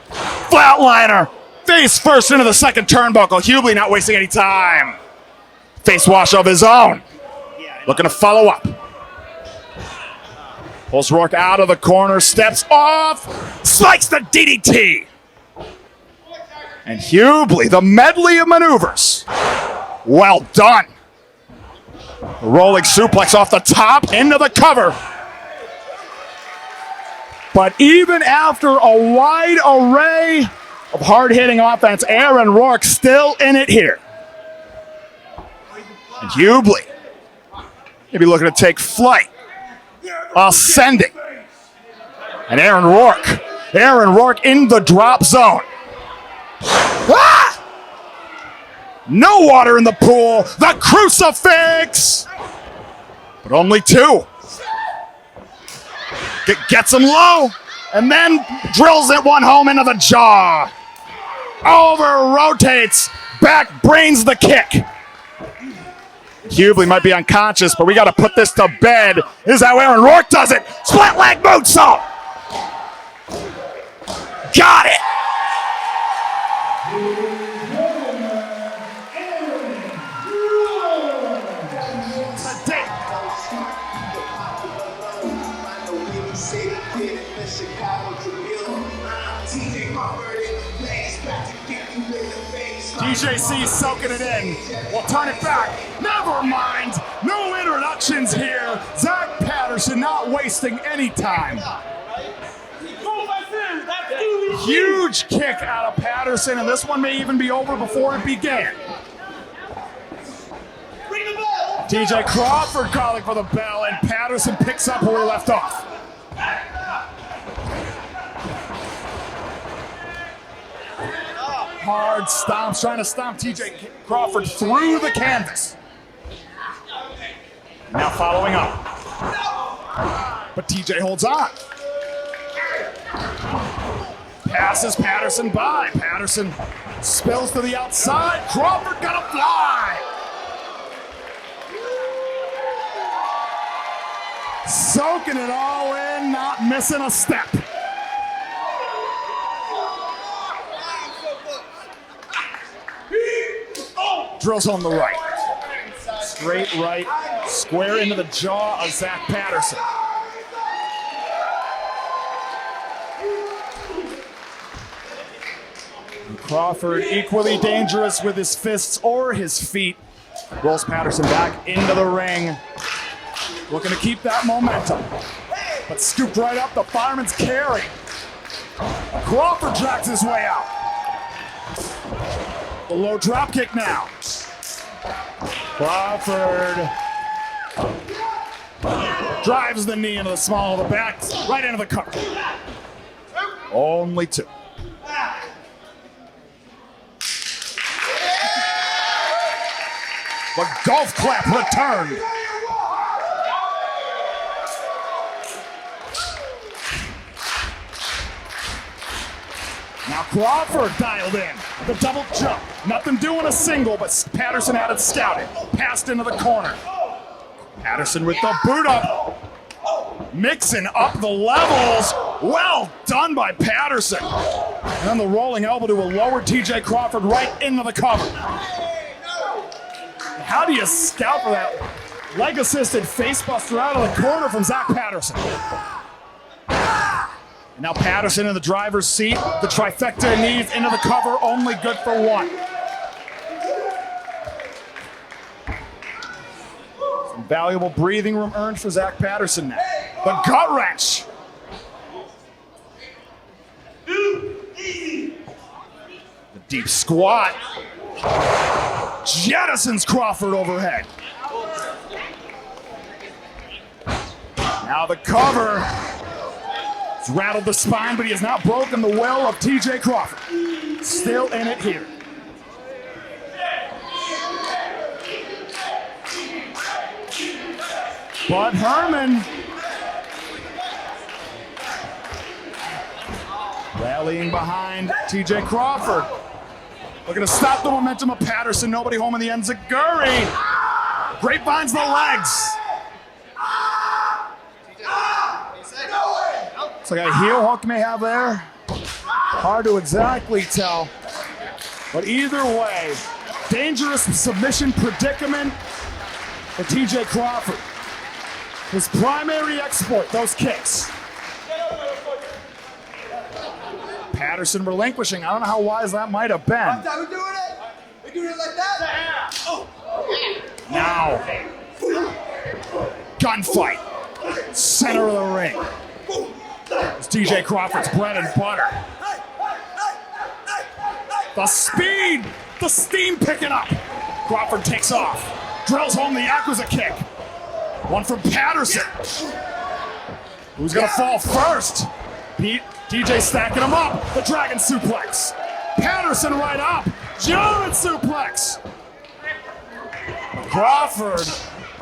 Flatliner. Face first into the second turnbuckle. Hubley not wasting any time. Face wash of his own. Looking to follow up. Pulls Rourke out of the corner, steps off, spikes the DDT. And Hubley, the medley of maneuvers. Well done. A rolling suplex off the top, into the cover. But even after a wide array of hard-hitting offense, Aaron Rourke still in it here. And Hubley maybe looking to take flight. ascending. And Aaron Rourke in the drop zone. Ah! No water in the pool. The crucifix. But only 2. Gets him low and then drills it one home into the jaw. Over rotates. Back brains the kick. Hubley might be unconscious, but we got to put this to bed. This is how Aaron Rourke does it. Split leg moonsault. Got it. DJC soaking it in. We'll turn it back. Never mind. No introductions here. Zach Patterson not wasting any time. Huge kick out of Patterson, and this one may even be over before it began. TJ Crawford calling for the bell, and Patterson picks up where he left off. Hard stomps, trying to stomp TJ Crawford through the canvas. Now following up. But TJ holds on. Passes Patterson by. Patterson spills to the outside. Crawford got a fly. Soaking it all in, not missing a step. Drills home the right. Straight right, square into the jaw of Zach Patterson. And Crawford equally dangerous with his fists or his feet. Rolls Patterson back into the ring. Looking to keep that momentum. But scooped right up, the fireman's carry. Crawford drags his way out. The low drop kick now. Crawford drives the knee into the small of the back, right into the cover. Only 2. The golf clap returned. Now Crawford dialed in. The double jump. Nothing doing a single, but Patterson had it scouted. Passed into the corner. Patterson with the boot up. Mixing up the levels. Well done by Patterson. And then the rolling elbow to a lower TJ Crawford right into the cover. How do you scout for that leg-assisted facebuster out of the corner from Zach Patterson? Now Patterson in the driver's seat. The trifecta knees into the cover, only good for 1. Some valuable breathing room earned for Zach Patterson now. The gut wrench. The deep squat. Jettisons Crawford overhead. Now the cover. He's rattled the spine, but he has not broken the will of TJ Crawford. Still in it here. Bud Herman rallying behind TJ Crawford. Looking to stop the momentum of Patterson. Nobody home in the end. Zaguri. Grapevines the legs. It's like a heel hook may have there. Hard to exactly tell. But either way, dangerous submission predicament for TJ Crawford. His primary exploit, those kicks. Patterson relinquishing. I don't know how wise that might have been. We're doing it. We're doing it like that. Oh. Now, gunfight. Center of the ring. It's TJ Crawford's bread and butter. The speed, the steam picking up. Crawford takes off. Drills home the Yakuza kick. One from Patterson. Who's gonna fall first? DJ stacking him up. The dragon suplex. Patterson right up. German suplex. Crawford.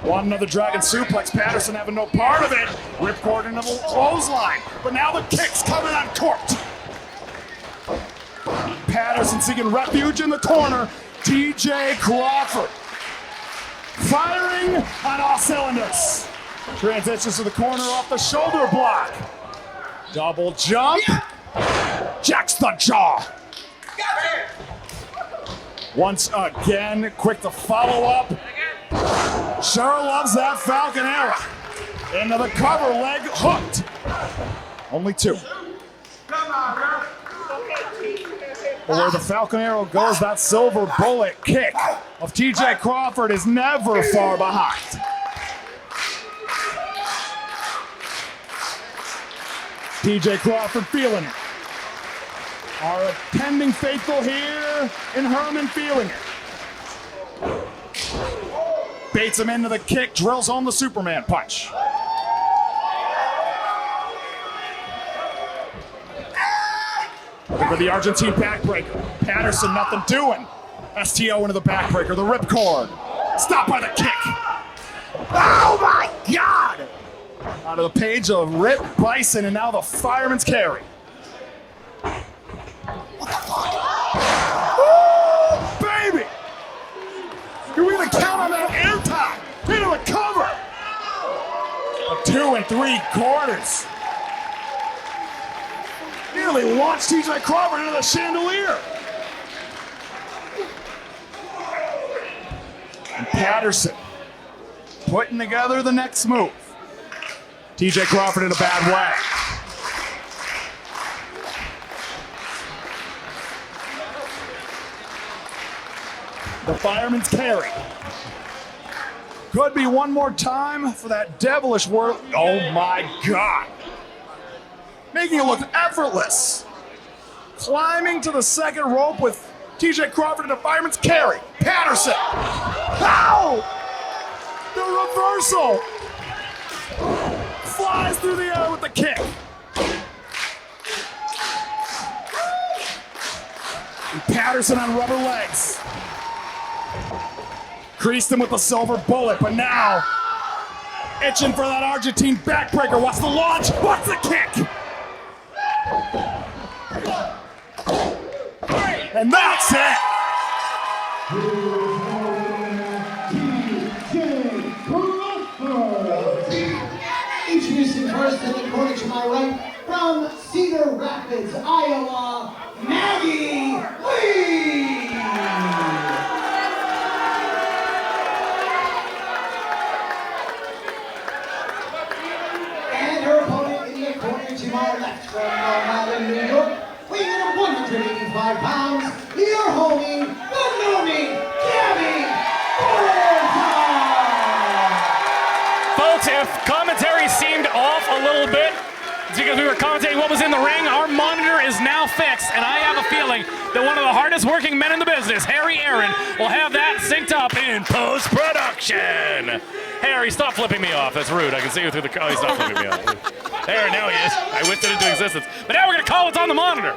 Another dragon suplex. Patterson having no part of it. Ripcord into the clothesline. But now the kick's coming uncorked. Patterson seeking refuge in the corner. TJ Crawford firing on all cylinders. Transitions to the corner off the shoulder block. Double jump. Jacks the jaw. Once again, quick to follow up. Sure loves that Falcon Arrow. Into the cover, leg hooked. Only 2. But where the Falcon Arrow goes, that silver bullet kick of TJ Crawford is never far behind. TJ Crawford feeling it. Our attending faithful here in Herman feeling it. Baits him into the kick, drills home the Superman punch. For the Argentine backbreaker. Patterson, nothing doing. STO into the backbreaker, the ripcord. Stopped by the kick. Oh my God! Out of the page of Rip Byson, and now the fireman's carry. What the fuck? Woo, baby! Can we even count on that airtime? Into the cover! 2 3/4. Nearly launched TJ Crawford into the chandelier. And Patterson putting together the next move. TJ Crawford in a bad way. The fireman's carry. Could be one more time for that devilish word. Oh my God. Making it look effortless. Climbing to the second rope with TJ Crawford in a fireman's carry. Patterson. How? The reversal. Flies through the air with the kick. And Patterson on rubber legs. Creased him with the silver bullet, but now itching for that Argentine backbreaker. Watch the launch. Watch the kick. And that's it. Introducing first in the corner to my right, from Cedar Rapids, Iowa, Maggie Lee. And her opponent in the corner to my left, from Long Island, New York, weighing in at 185 pounds, your homie, the Nomi, Gabby. Folks, if commentary seemed off a little bit, it's because we were commentating what was in the ring. Our monitor is now fixed, and I have a feeling that one of the hardest working men in the business, Harry Aaron, will have that synced up in post-production. Harry, stop flipping me off. That's rude. I can see you through the... Oh, he's not flipping me off. There, now he is. I whipped it into existence. But now we're going to call what's on the monitor.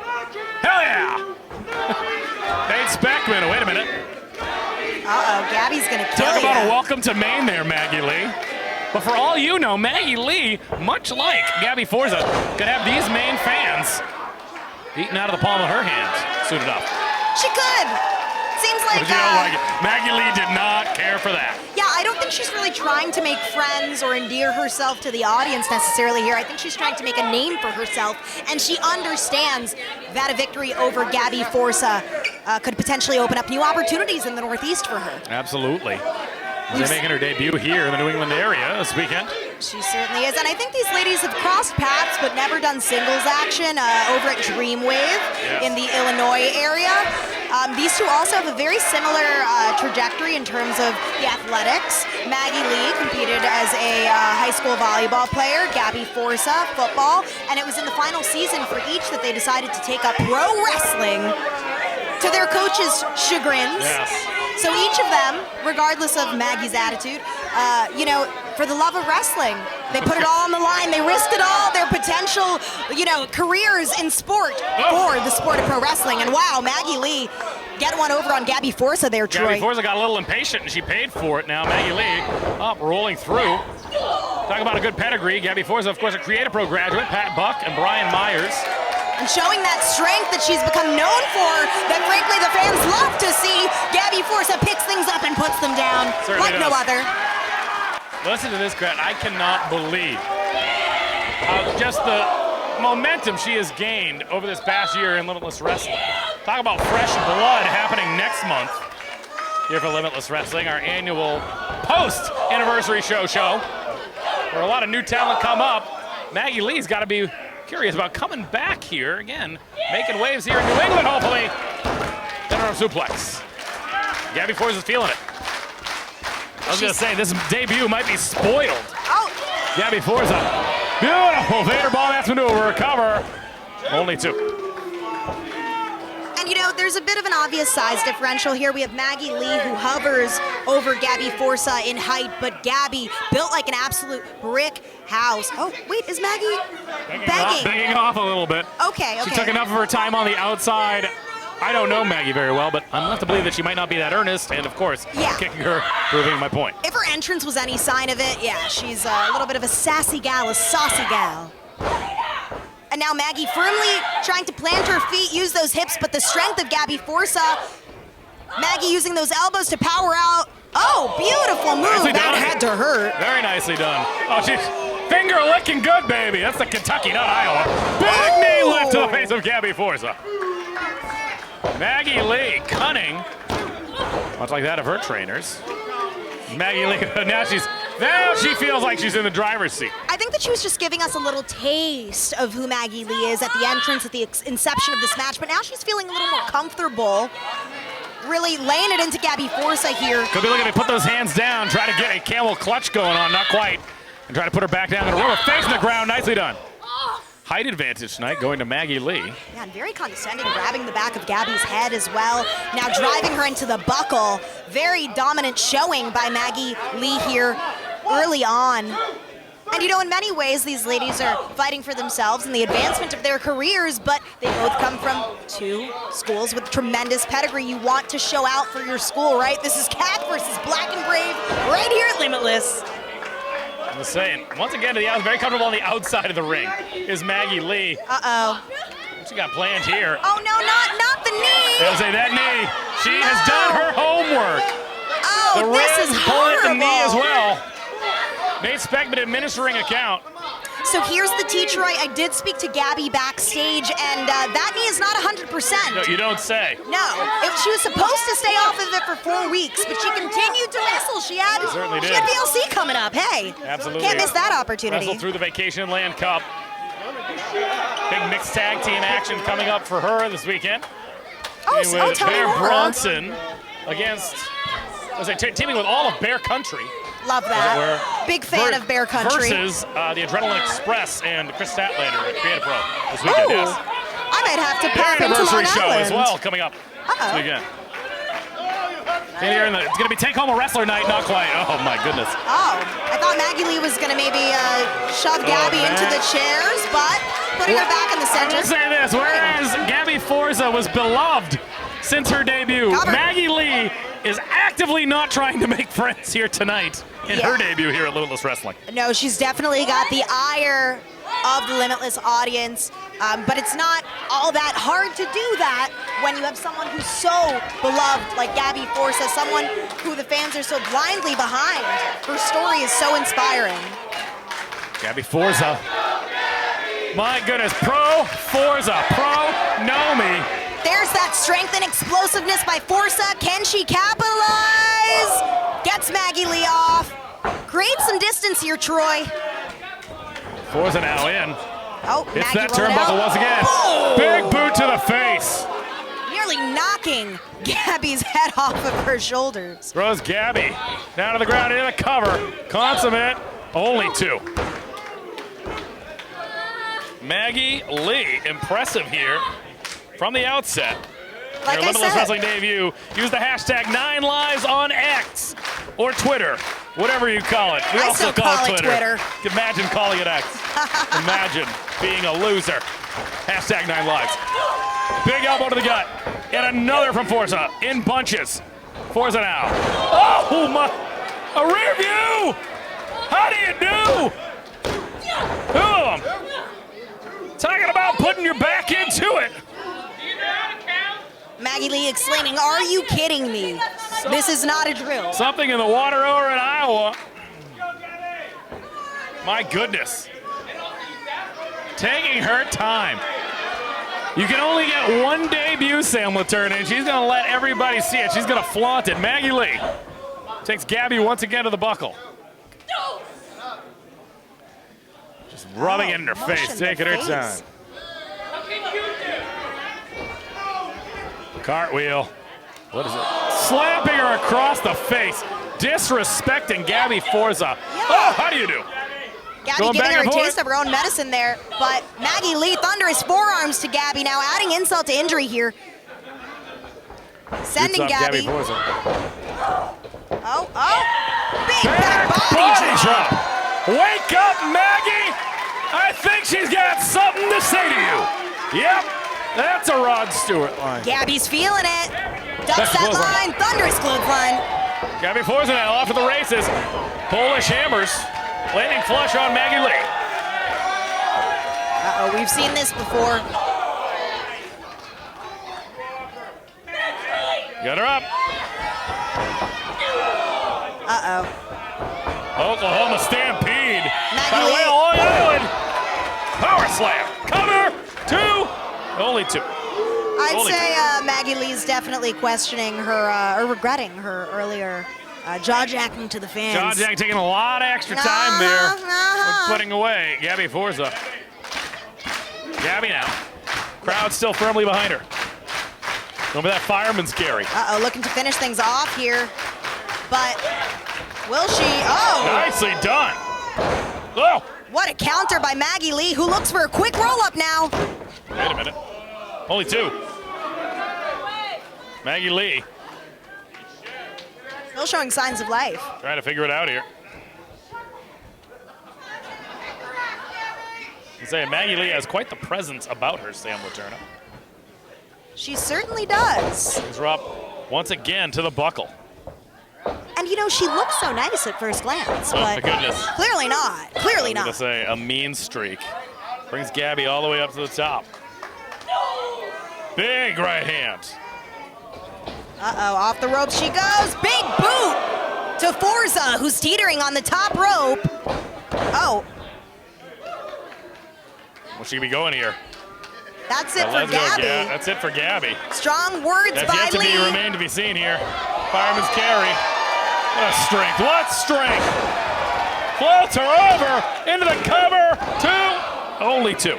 Hell yeah! Nate Speckman. Wait a minute. Uh-oh, Gabby's gonna kill Talk about ya. a welcome to Maine there, Maggie Lee. But for all you know, Maggie Lee, much like Gabby Forza, could have these Maine fans eaten out of the palm of her hands soon enough. She could. Seems like, But you don't like it. Maggie Lee did not care for that. Yeah, I don't think she's really trying to make friends or endear herself to the audience necessarily here. I think she's trying to make a name for herself, and she understands that a victory over Gabby Forza could potentially open up new opportunities in the Northeast for her. Absolutely. They're making her debut here in the New England area this weekend. She certainly is, and I think these ladies have crossed paths but never done singles action over at Dreamwave in the Illinois area. These two also have a very similar trajectory in terms of the athletics. Maggie Lee competed as a high school volleyball player, Gabby Forza, football, and it was in the final season for each that they decided to take up pro wrestling to their coaches' chagrins. Yes. So each of them, regardless of Maggie's attitude, For the love of wrestling. They put it all on the line. They risked it all, their potential, careers in sport for the sport of pro wrestling. And wow, Maggie Lee get one over on Gabby Forza there, Troy. Gabby Forza got a little impatient, and she paid for it. Now Maggie Lee up, rolling through. Talk about a good pedigree. Gabby Forza, of course, a Creative Pro graduate. Pat Buck and Brian Myers. And showing that strength that she's become known for, that frankly the fans love to see. Gabby Forza picks things up and puts them down Certainly like no does. other. Listen to this crowd. I cannot believe just the momentum she has gained over this past year in Limitless Wrestling. Talk about fresh blood happening next month here for Limitless Wrestling, our annual post-anniversary show, where a lot of new talent come up. Maggie Lee's got to be curious about coming back here again, making waves here in New England, hopefully. Interim suplex. Gabby Forza's feeling it. I was going to say, this debut might be spoiled. Oh. Gabby Forza. Beautiful Vader bomb ass maneuver. Recover. Only 2. And there's a bit of an obvious size differential here. We have Maggie Lee, who hovers over Gabby Forza in height, but Gabby built like an absolute brick house. Oh, wait, is Maggie Begging off a little bit. Okay. She took enough of her time on the outside. I don't know Maggie very well, but I'm left to believe that she might not be that earnest, and of course, kicking her, proving my point. If her entrance was any sign of it, she's a little bit of a sassy gal, a saucy gal. And now Maggie firmly trying to plant her feet, use those hips, but the strength of Gabby Forza. Maggie using those elbows to power out. Oh, beautiful move. Nicely that done. had to hurt. Very nicely done. Oh, she's finger licking good, baby. That's the Kentucky, not Iowa. Big knee lift to the face of Gabby Forza. Maggie Lee, cunning, much like that of her trainers. Maggie Lee, now she feels like she's in the driver's seat. I think that she was just giving us a little taste of who Maggie Lee is at the entrance, at the inception of this match, but now she's feeling a little more comfortable, really laying it into Gabby Forza here. Could be looking to put those hands down, try to get a camel clutch going on, not quite, and try to put her back down. Gonna roll her face in the ground, nicely done. Height advantage tonight going to Maggie Lee. Yeah, and very condescending, grabbing the back of Gabby's head as well. Now driving her into the buckle. Very dominant showing by Maggie Lee here early on. And in many ways, these ladies are fighting for themselves and the advancement of their careers, but they both come from 2 schools with tremendous pedigree. You want to show out for your school, right? This is Cat versus Black and Brave right here at Limitless. I'm just saying, once again, very comfortable on the outside of the ring is Maggie Lee. Uh-oh. What she got planned here? Oh, no, not the knee. They'll say that knee. She has done her homework. Oh, the this is pull at the knee as horrible. well. Nate Speckman administering a count. So here's the teacher. I did speak to Gabby backstage, and that knee is not 100%. No, you don't say. No, she was supposed to stay off of it for 4 weeks, but she continued to wrestle. She had VLC coming up. Hey, absolutely. Can't miss that opportunity. Wrestled through the Vacation Land Cup. Big mixed tag team action coming up for her this weekend. Tell Bear me more. Bronson against, teaming with all of Bear Country. Love that. Big fan of Bear Country. Versus the Adrenaline Express and Chris Statlander at Creative Pro this weekend. Yes. I might have to Their pop into Long anniversary show Island. as well coming up this weekend. It's going to be Take Home a Wrestler night, not quite. Oh my goodness. Oh, I thought Maggie Lee was going to maybe shove Gabby into the chairs, but putting her back in the center. I will say this, whereas Gabby Forza was beloved since her debut, Maggie Lee is actively not trying to make friends here tonight in her debut here at Limitless Wrestling. No, she's definitely got the ire of the Limitless audience, but it's not all that hard to do that when you have someone who's so beloved like Gabby Forza, someone who the fans are so blindly behind. Her story is so inspiring. Gabby Forza. My goodness, Pro Forza, Pro know me. There's that strength and explosiveness by Forza. Can she capitalize? Gets Maggie Lee off. Creates some distance here, Troy. Forza now in. Oh, it's Maggie that turnbuckle once again. Boom! Big boot to the face. Nearly knocking Gabby's head off of her shoulders. Throws Gabby down to the ground into the cover. Consummate, only 2. Maggie Lee, impressive here from the outset. Like Your Limitless Wrestling debut. Use the hashtag 9Lives on X or Twitter whatever you call it. We I also still call it Twitter. Imagine calling it X. Imagine being a loser. Hashtag 9 lives. Big elbow to the gut. And another from Forza in bunches. Forza now. Oh my! A rear view! How do you do? Talking about putting your back into it. Maggie Lee exclaiming, "Are you kidding me? This is not a drill." Something in the water over in Iowa. My goodness. Taking her time. You can only get one debut, Sam Latourna, and she's going to let everybody see it. She's going to flaunt it. Maggie Lee takes Gabby once again to the buckle. Just rubbing it in her face, taking her time. Cartwheel. What is it? Slapping her across the face. Disrespecting Gabby Forza. Yeah. Oh, how do you do? Gabby Going giving back her a and forth. taste of her own medicine there, but Maggie Lee, thunderous forearms to Gabby now, adding insult to injury here. Sending Boots off Gabby. Forza. Oh, big back body drop. Wake up, Maggie! I think she's got something to say to you. Yep, that's a Rod Stewart line. Gabby's feeling it. Ducks That's that clothesline. line, thunderous clothesline. Gabby Forza now off to the races. Polish hammers. Landing flush on Maggie Lee. Uh-oh, we've seen this before. Got her up. Uh-oh. Oklahoma Stampede. Maggie By Lee. way of Long Island. Power slam. Cover. 2. Only 2. I'd Only say Maggie Lee's definitely questioning her, or regretting her earlier jaw-jacking to the fans. John Jack taking a lot of extra time there. With putting away Gabby Forza. Gabby now. Crowd still firmly behind her. Remember that fireman's carry. Uh-oh, looking to finish things off here. But will she? Oh! Nicely done. Oh! What a counter by Maggie Lee, who looks for a quick roll-up now. Wait a minute. Only 2. Maggie Lee Still showing signs of life. trying to figure it out here. I'm saying Maggie Lee has quite the presence about her, Sam Latourna. She certainly does. Things are up once again to the buckle. And you know, she looks so nice at first glance, Oh, my but goodness. clearly not. Clearly I'm going not. to say a mean streak. Brings Gabby all the way up to the top. Big right hand. Uh-oh, off the ropes she goes. Big boot to Forza, who's teetering on the top rope. Oh, Where's she going to be going here? that's it Now, for let's go, Gabby. That's it for Gabby. Strong words That's by yet to be Lee. remain to be seen here. Fireman's carry. What strength. What strength. Floats her over into the cover. 2. Only 2.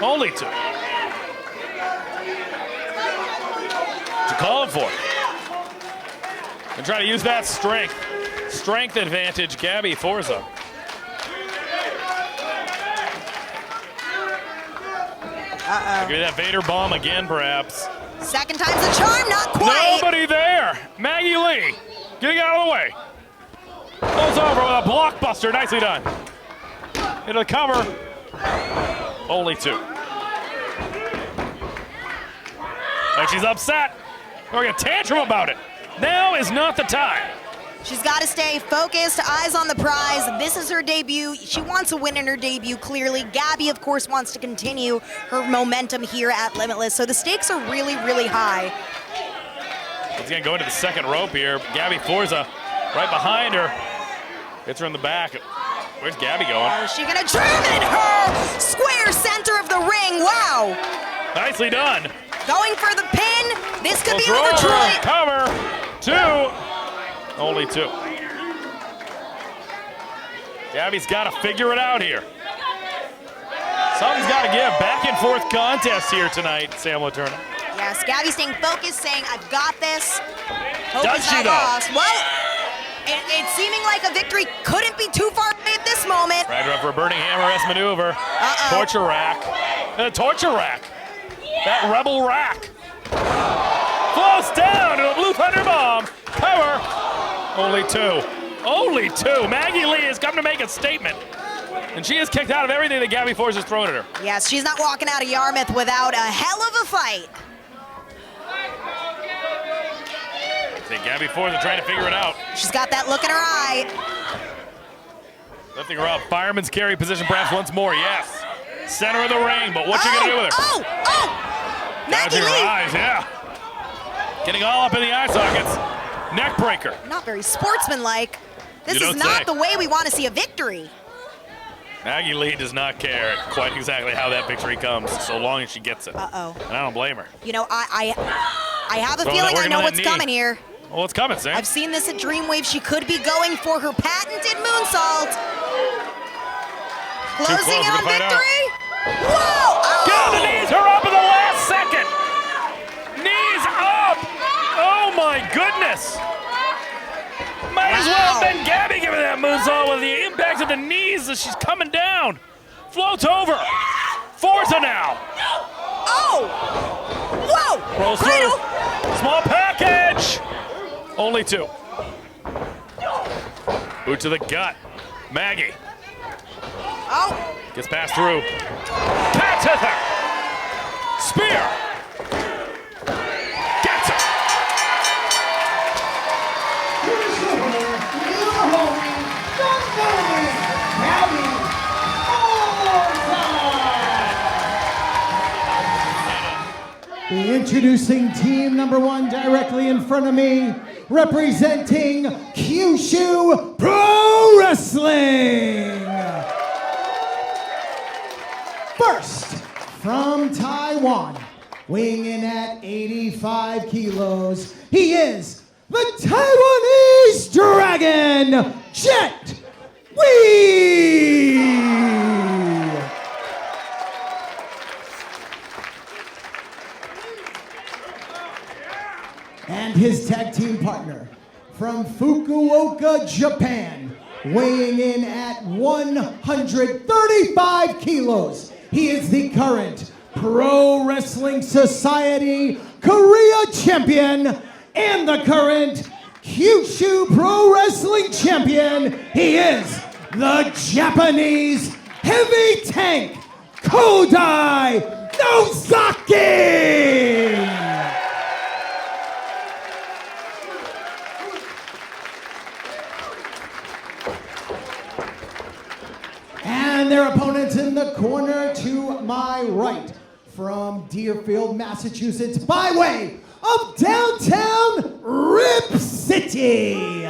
Only 2. What you calling for? And try to use that strength. Strength advantage, Gabby Forza. Uh-oh. Give me that Vader bomb again, perhaps. Second time's the charm, not quite. Nobody there. Maggie Lee getting out of the way. Goes over with a blockbuster. Nicely done. Into the cover. Only 2. And she's upset. Throwing a tantrum about it. Now is not the time. She's got to stay focused, eyes on the prize. This is her debut. She wants a win in her debut, clearly. Gabby, of course, wants to continue her momentum here at Limitless. So the stakes are really, really high. It's going to go into the second rope here. Gabby Forza right behind her. Hits her in the back. Where's Gabby going? Is she going to trim in her square center of the ring? Wow. Nicely done. Going for the pin. This could be Throw over over. Troy. Cover. 2. Only 2. Gabby's got to figure it out here. Something's got to give. Back and forth contest here tonight, Sam Latourna. Yes, Gabby staying focused, saying, I've got this. Hope Does is she, not though? lost. Well, it's seeming like a victory couldn't be too far away at this moment. Right up for a burning hammer-esque maneuver. Uh-oh. Torture rack. Torture rack. That rebel rack. Flows down to a blue thunder bomb. Cover. Only 2. Only 2. Maggie Lee has come to make a statement. And she is kicked out of everything that Gabby Forza has thrown at her. Yes, she's not walking out of Yarmouth without a hell of a fight. I think Gabby Forza trying to figure it out. She's got that look in her eye. Lifting her up. Fireman's carry position perhaps once more. Yes. Center of the ring, but what's she going to do with her? Maggie Gouging her Lee. eyes, yeah. Getting all up in the eye sockets. Neck breaker. Not very sportsmanlike. This You is don't not say. the way we want to see a victory. Maggie Lee does not care quite exactly how that victory comes, so long as she gets it. Uh-oh. And I don't blame her. You know, I have a Throwing feeling that- I working know on that what's knee. coming here. Well, what's coming, Sam? I've seen this at Dreamwave. She could be going for her patented moonsault. Closing close, in we're on gonna find out. victory. Whoa! Got the knees her up in the last second. Knees up. Oh my goodness. Might as well have been Gabby giving that moonsault with the impact of the knees as she's coming down. Floats over. Forza now. Oh! Whoa! Rolls Cradle. through. Small package. Only 2. Boot to the gut. Maggie. Oh! Gets passed through. Patterson. Spear. Gets it. Here's your winner, your homie, the famous Gabby Forza. Introducing team number 1 directly in front of me, representing Kyushu Pro Wrestling. First, from Taiwan, weighing in at 85 kilos, he is the Taiwanese Dragon, Jet Wee! And his tag team partner, from Fukuoka, Japan, weighing in at 135 kilos. He is the current Pro Wrestling Society Korea champion and the current Kyushu Pro Wrestling champion. He is the Japanese heavy tank, Kodai Nozaki! And their opponents in the corner to my right, from Deerfield, Massachusetts, by way of downtown Rip City.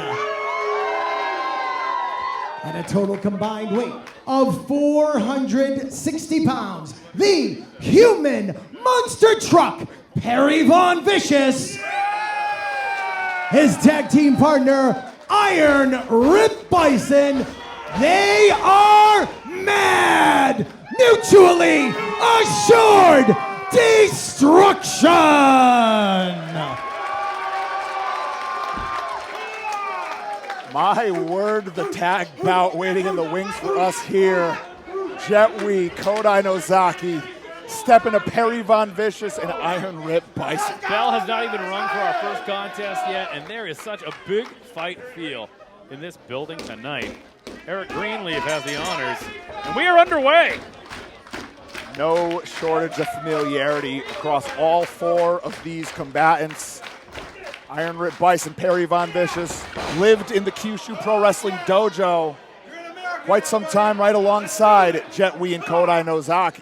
At a total combined weight of 460 pounds, the human monster truck, Perry Von Vicious. His tag team partner, Iron Rip Byson. They are mad, mutually assured destruction. My word, the tag bout waiting in the wings for us here. Jet Wee, Kodai Nozaki, stepping to Perry Von Vicious and Iron Rip Byson. Bell has not even rung for our first contest yet, and there is such a big fight feel in this building tonight. Eric Greenleaf has the honors, and we are underway. No shortage of familiarity across all 4 of these combatants. Iron Rip Byson, Perry Von Vicious, lived in the Kyushu Pro Wrestling Dojo quite some time right alongside Jet Wee and Kodai Nozaki.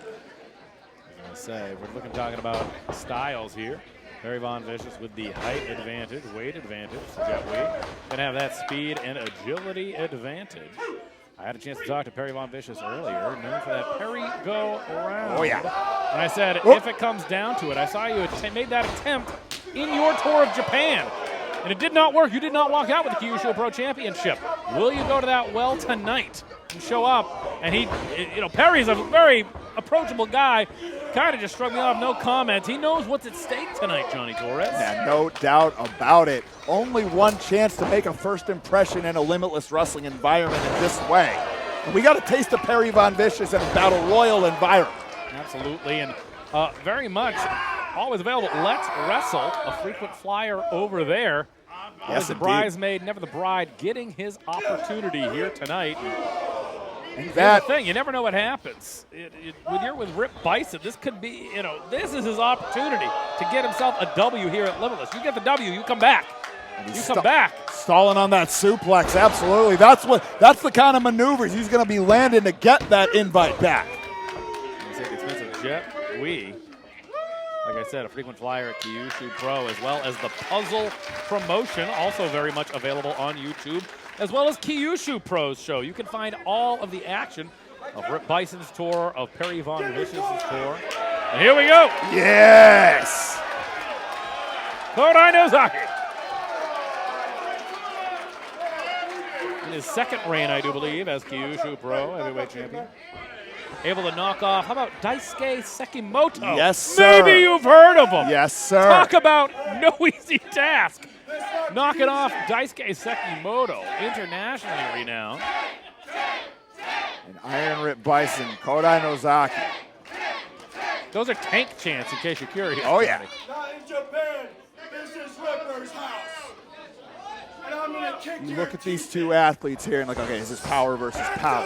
We're talking about styles here. Perry Von Vicious with the height advantage, weight advantage. Jet Wee gonna have that speed and agility advantage. I had a chance to talk to Perry Von Vicious earlier, known for that Perry go around. Oh, yeah. And I said, if it comes down to it, I saw you made that attempt in your tour of Japan, and it did not work. You did not walk out with the Kyushu Pro Championship. Will you go to that well tonight and show up? And Perry's a very approachable guy. Kind of just shrugged me off, no comments. He knows what's at stake tonight, Johnny Torres. Yeah, no doubt about it. Only one chance to make a first impression in a Limitless wrestling environment in this way. And we got a taste of Perry Von Vicious in a battle royal environment. Absolutely, and very much always available. Let's Wrestle, a frequent flyer over there. Always the bridesmaid, never the bride, getting his opportunity here tonight. And here's the thing, you never know what happens. When you're with Rip Byson, this could be, this is his opportunity to get himself a W here at Limitless. You get the W, you come back. You come back. Stalling on that suplex, absolutely. That's the kind of maneuvers he's going to be landing to get that invite back. Expensive Jet Wee. Like I said, a frequent flyer at Kyushu Pro, as well as the Puzzle promotion, also very much available on YouTube, as well as Kyushu Pro's show. You can find all of the action of Rip Bison's tour, of Perry Von Vicious's tour. And here we go. Yes. Kodai Nozaki. In his second reign, I do believe, as Kyushu Pro heavyweight champion. Able to knock off, how about Daisuke Sekimoto? Yes, sir. Maybe you've heard of him. Yes, sir. Talk about no easy task. Knocking off Daisuke Sekimoto, internationally renowned. And Iron Rip Byson, Kodai Nozaki. Those are tank chants, in case you're curious. Oh, yeah. Not in Japan. This is Ripper's house. And I'm gonna kick You look at these two athletes here and like, okay, is this power versus power?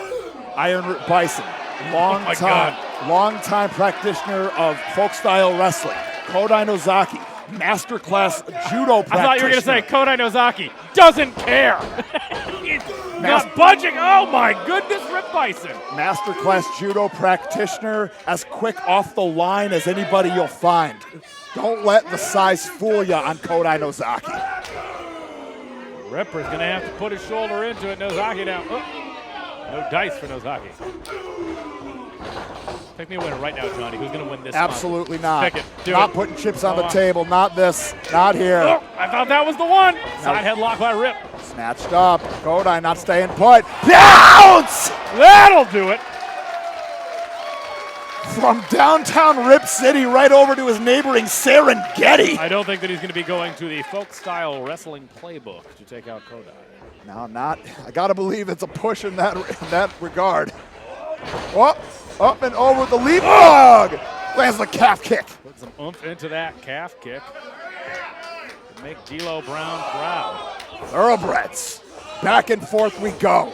Iron Rip Byson, long time practitioner of folk style wrestling. Kodai Nozaki, masterclass judo practitioner. I thought you were going to say Kodai Nozaki doesn't care. He's not budging. Oh my goodness, Rip Byson. Masterclass judo practitioner, as quick off the line as anybody you'll find. Don't let the size fool you on Kodai Nozaki. Ripper's going to have to put his shoulder into it. Nozaki now. Oh. No dice for Nozaki. Pick me a winner right now, Johnny. Who's going to win this? Absolutely not. Pick it. Not putting chips on the table. Not this. Not here. Oh, I thought that was the one. Side headlock by Rip. Snatched up. Kodai not staying put. Bounce! That'll do it. From downtown Rip City right over to his neighboring Serengeti. I don't think that he's going to be going to the folk-style wrestling playbook to take out Kodai. No, not. I got to believe it's a push in that regard. Up and over the leapfrog. Lands the calf kick. Put some oomph into that calf kick. To make D'Lo Brown proud. Thoroughbreds. Back and forth we go.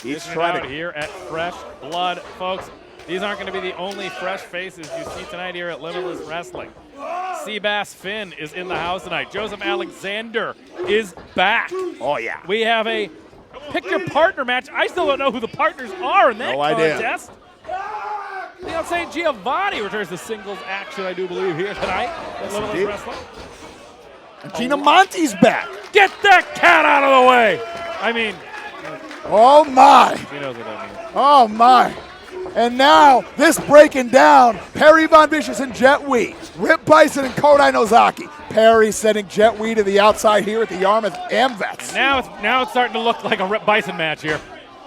He's trying out here at Fresh Blood, folks. These aren't going to be the only fresh faces you see tonight here at Limitless Wrestling. Seabass Finn is in the house tonight. Joseph Alexander is back. Oh, yeah. We have a pick your partner match. I still don't know who the partners are in that contest. Leon St. Giovanni returns to singles action, I do believe, here tonight at Limitless Wrestling. And Gina Monte's back. Get that cat out of the way. I mean, oh, my. He knows what that means. Oh, my. And now, this breaking down, Perry Von Vicious and Jet Wee, Rip Byson and Kodai Nozaki. Perry sending Jet Wee to the outside here at the Yarmouth Amvets. Now it's starting to look like a Rip Byson match here,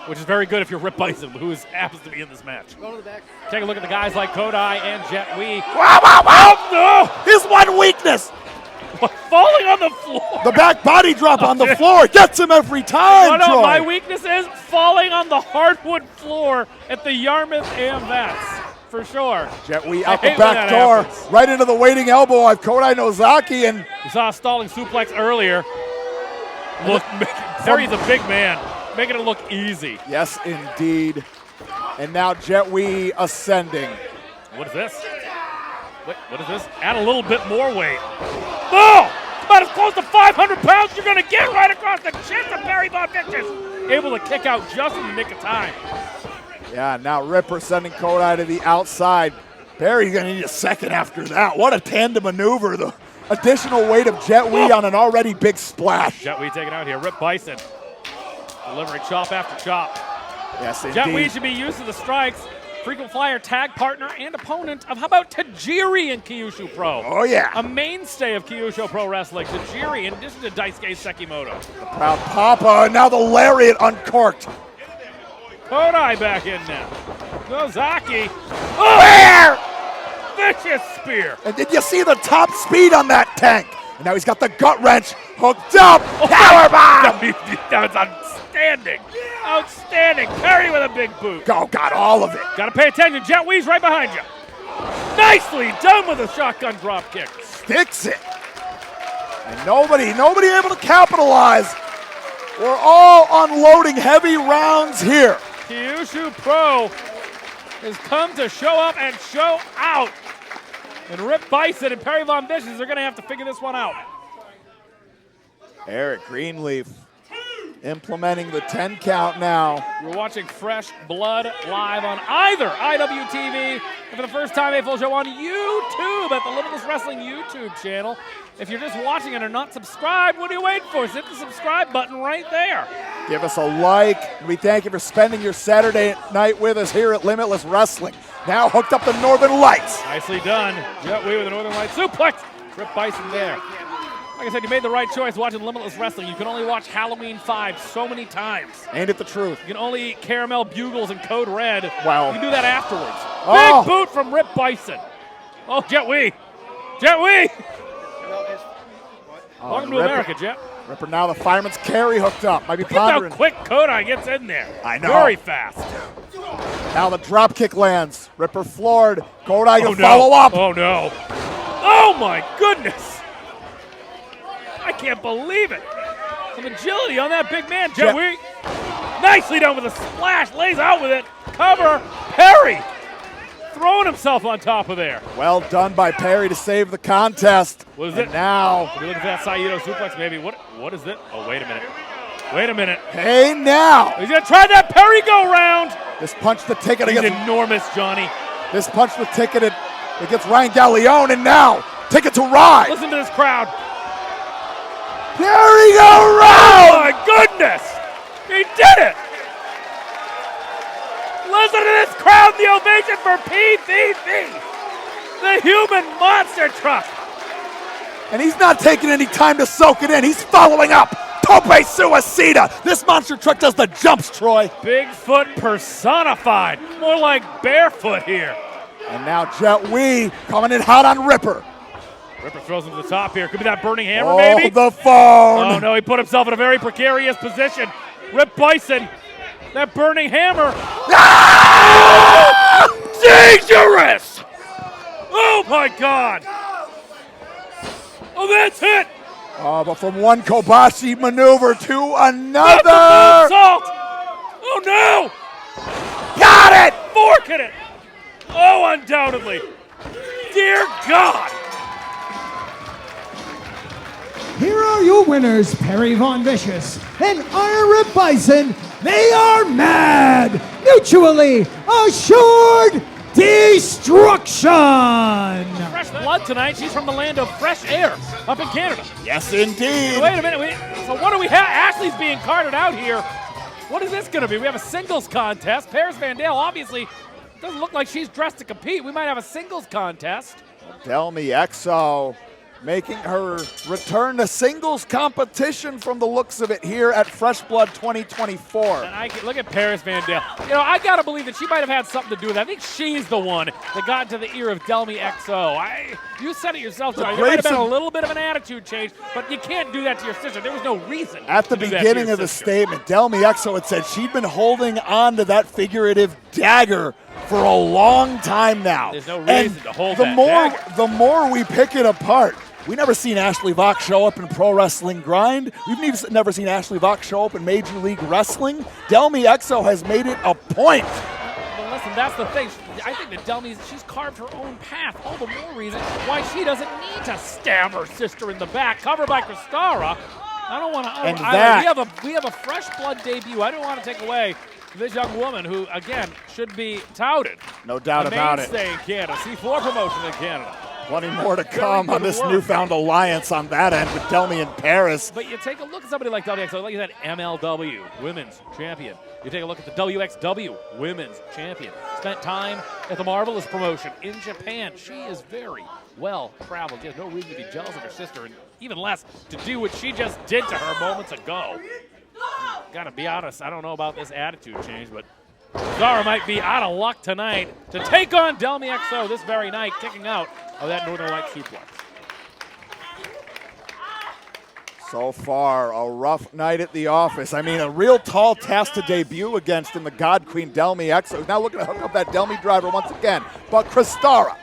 which is very good if you're Rip Byson, who happens to be in this match. Go to the back. Take a look at the guys like Kodai and Jet Wee. Wow! Oh, no! His one weakness. Falling on the floor. The back body drop on the floor gets him every time, No, Troy. my weakness is falling on the hardwood floor at the Yarmouth Amvets, for sure. Jet Wee out the back door, right into the waiting elbow of Kodai Nozaki. And you saw a stalling suplex earlier. Look, Perry's a big man, making it look easy. Yes, indeed. And now Jet Wee ascending. What is this? Wait, what is this? Add a little bit more weight. Oh! About as close to 500 pounds you're going to get right across the chest of Perry Von Vicious. Able to kick out just in the nick of time. Yeah, now Ripper sending Kodai to the outside. Perry's going to need a second after that. What a tandem maneuver. The additional weight of Jet Wee on an already big splash. Jet Wee taken out here. Rip Byson delivering chop after chop. Yes, indeed. Jet Wee should be used to the strikes. Frequent flyer, tag partner, and opponent of, how about Tajiri in Kyushu Pro? Oh, yeah. A mainstay of Kyushu Pro Wrestling. Tajiri, in addition to Daisuke Sekimoto. The proud Papa, and now the lariat uncorked. Kodai back in now. Nozaki. Oh! Vicious spear. And did you see the top speed on that tank? And now he's got the gut wrench hooked up. Powerbomb! That was outstanding. Outstanding. Perry with a big boot. Oh, got all of it. Got to pay attention. Jet Wee's right behind you. Nicely done with a shotgun drop kick. Sticks it. And nobody able to capitalize. We're all unloading heavy rounds here. Kyushu Pro has come to show up and show out. And Rip Byson and Perry Von Vicious are going to have to figure this one out. Eric Greenleaf implementing the 10 count now. You're watching Fresh Blood live on either IWTV and for the first time a full show on YouTube at the Limitless Wrestling YouTube channel. If you're just watching and are not subscribed, what are you waiting for? Hit the subscribe button right there. Give us a like. We thank you for spending your Saturday night with us here at Limitless Wrestling. Now hooked up the Northern Lights. Nicely done. Jet Wee with the Northern Lights suplex. Rip Byson there. Like I said, you made the right choice watching Limitless Wrestling. You can only watch Halloween 5 so many times. Ain't it the truth? You can only eat caramel bugles and code red. Wow. You can do that afterwards. Oh. Big boot from Rip Byson. Oh, Jet Wee. Jet Wee. Welcome to America, Jet. Ripper now the fireman's carry hooked up. Might be Look at how pondering. quick Kodai gets in there. I know. Very fast. Now the drop kick lands. Ripper floored. Kodai to follow up. Oh, no. Oh, my goodness. I can't believe it. Some agility on that big man, Jet Wee. Nicely done with a splash. Lays out with it. Cover. Perry throwing himself on top of there. Well done by Perry to save the contest. What is and it? Now. Are we looking for that Saito suplex, maybe? What is it? Oh, wait a minute. Wait a minute. Hey, now. He's going to try that Perry go round. This punch the ticket He's against. enormous, Johnny. This punch the ticket against Ryan Galleone, and now ticket to ride. Listen to this crowd. Perry go round. Oh, my goodness. He did it. Listen to this crowd, the ovation for PVV, the human monster truck. And he's not taking any time to soak it in. He's following up. Tope Suicida. This monster truck does the jumps, Troy. Bigfoot personified. More like barefoot here. And now Jet Wee coming in hot on Ripper. Ripper throws him to the top here. Could be that burning hammer, Oh, maybe? the phone. Oh, no, he put himself in a very precarious position. Rip Byson, that burning hammer. Ah! Dangerous! Oh, my God. Oh, that's it. Oh, but from one Kobashi maneuver to another. Salt. Oh, no. Got it. Forking it. Oh, undoubtedly. Dear God. Here are your winners, Perry Von Vicious and Iron Rip Byson. They are mad, mutually assured destruction. Fresh blood tonight. She's from the land of fresh air up in Canada. Yes, indeed. Wait a minute. So what do we have? Ashley's being carted out here. What is this going to be? We have a singles contest. Paris Van Dale obviously doesn't look like she's dressed to compete. We might have a singles contest. Delmi Exo making her return to singles competition from the looks of it here at Fresh Blood 2024. And look at Paris Van Dale. You know, I got to believe that she might have had something to do with it. I think she's the one that got into the ear of Delmi Exo. You said it yourself, Johnny. There might have been a little bit of an attitude change, but you can't do that to your sister. There was no reason. At the beginning of the statement, Delmi Exo had said she'd been holding on to that figurative dagger for a long time now. There's no reason to hold that dagger. The more we pick it apart, we never seen Ashley Vox show up in Pro Wrestling Grind. We've never seen Ashley Vox show up in Major League Wrestling. Delmi Exo has made it a point. But listen, that's the thing. I think that Delmi, she's carved her own path. All the more reason why she doesn't need to stab her sister in the back. Covered by Kristara. I don't want to. We have a Fresh Blood debut. I don't want to take away this young woman who, again, should be touted. No doubt about it. Mainstay in Canada. C4 promotion in Canada. Plenty more to come on this newfound alliance on that end with Delmi and Paris. But you take a look at somebody like Delmi Exo, like you said, MLW, Women's Champion. You take a look at the WXW, Women's Champion. Spent time at the Marvelous promotion in Japan. She is very well traveled. She has no reason to be jealous of her sister, and even less to do what she just did to her moments ago. Gotta be honest, I don't know about this attitude change, but Zara might be out of luck tonight to take on Delmi Exo this very night, kicking out of that Northern Light suplex. So far, a rough night at the office. I mean, a real tall task to debut against in the God Queen Delmi Exo. Now looking to hook up that Delmi driver once again. But Kristara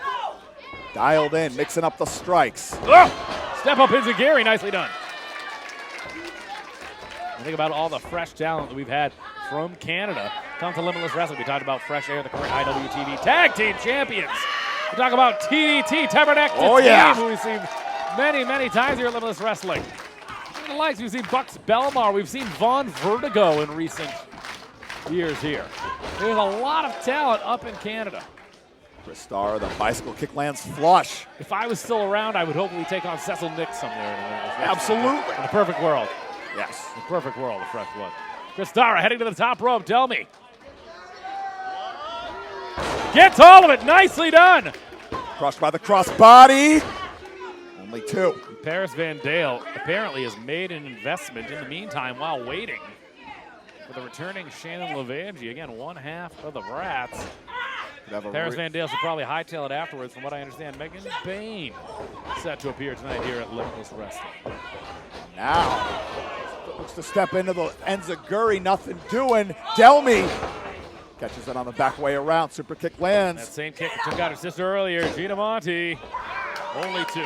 dialed in, mixing up the strikes. Step up Enziguri, nicely done. And think about all the fresh talent that we've had from Canada. Come to Limitless Wrestling. We talked about Fresh Air, the current IWTV Tag Team Champions. We talk about TDT, Tabernacle Team, who we've seen many, many times here at Limitless Wrestling. The likes, we've seen Bucks Belmar, we've seen Von Vertigo in recent years here. There's a lot of talent up in Canada. Kristara, the bicycle kick lands flush. If I was still around, I would hopefully take on Cecil Nick somewhere. Absolutely. In the perfect world. Yes. The perfect world of fresh blood. Kristara heading to the top rope. Delmi. Gets all of it. Nicely done. Crushed by the crossbody. Only 2. Paris Van Dale apparently has made an investment in the meantime while waiting for the returning Shannon LeVangie. Again, one half of the Bratz. Paris Van Dale should probably hightail it afterwards, from what I understand. Megan Bane set to appear tonight here at Limitless Wrestling. Now, looks to step into the Enziguri, nothing doing. Delmi catches it on the back way around. Super kick lands. That same kick that took out her sister earlier, Gina Monty. Only 2.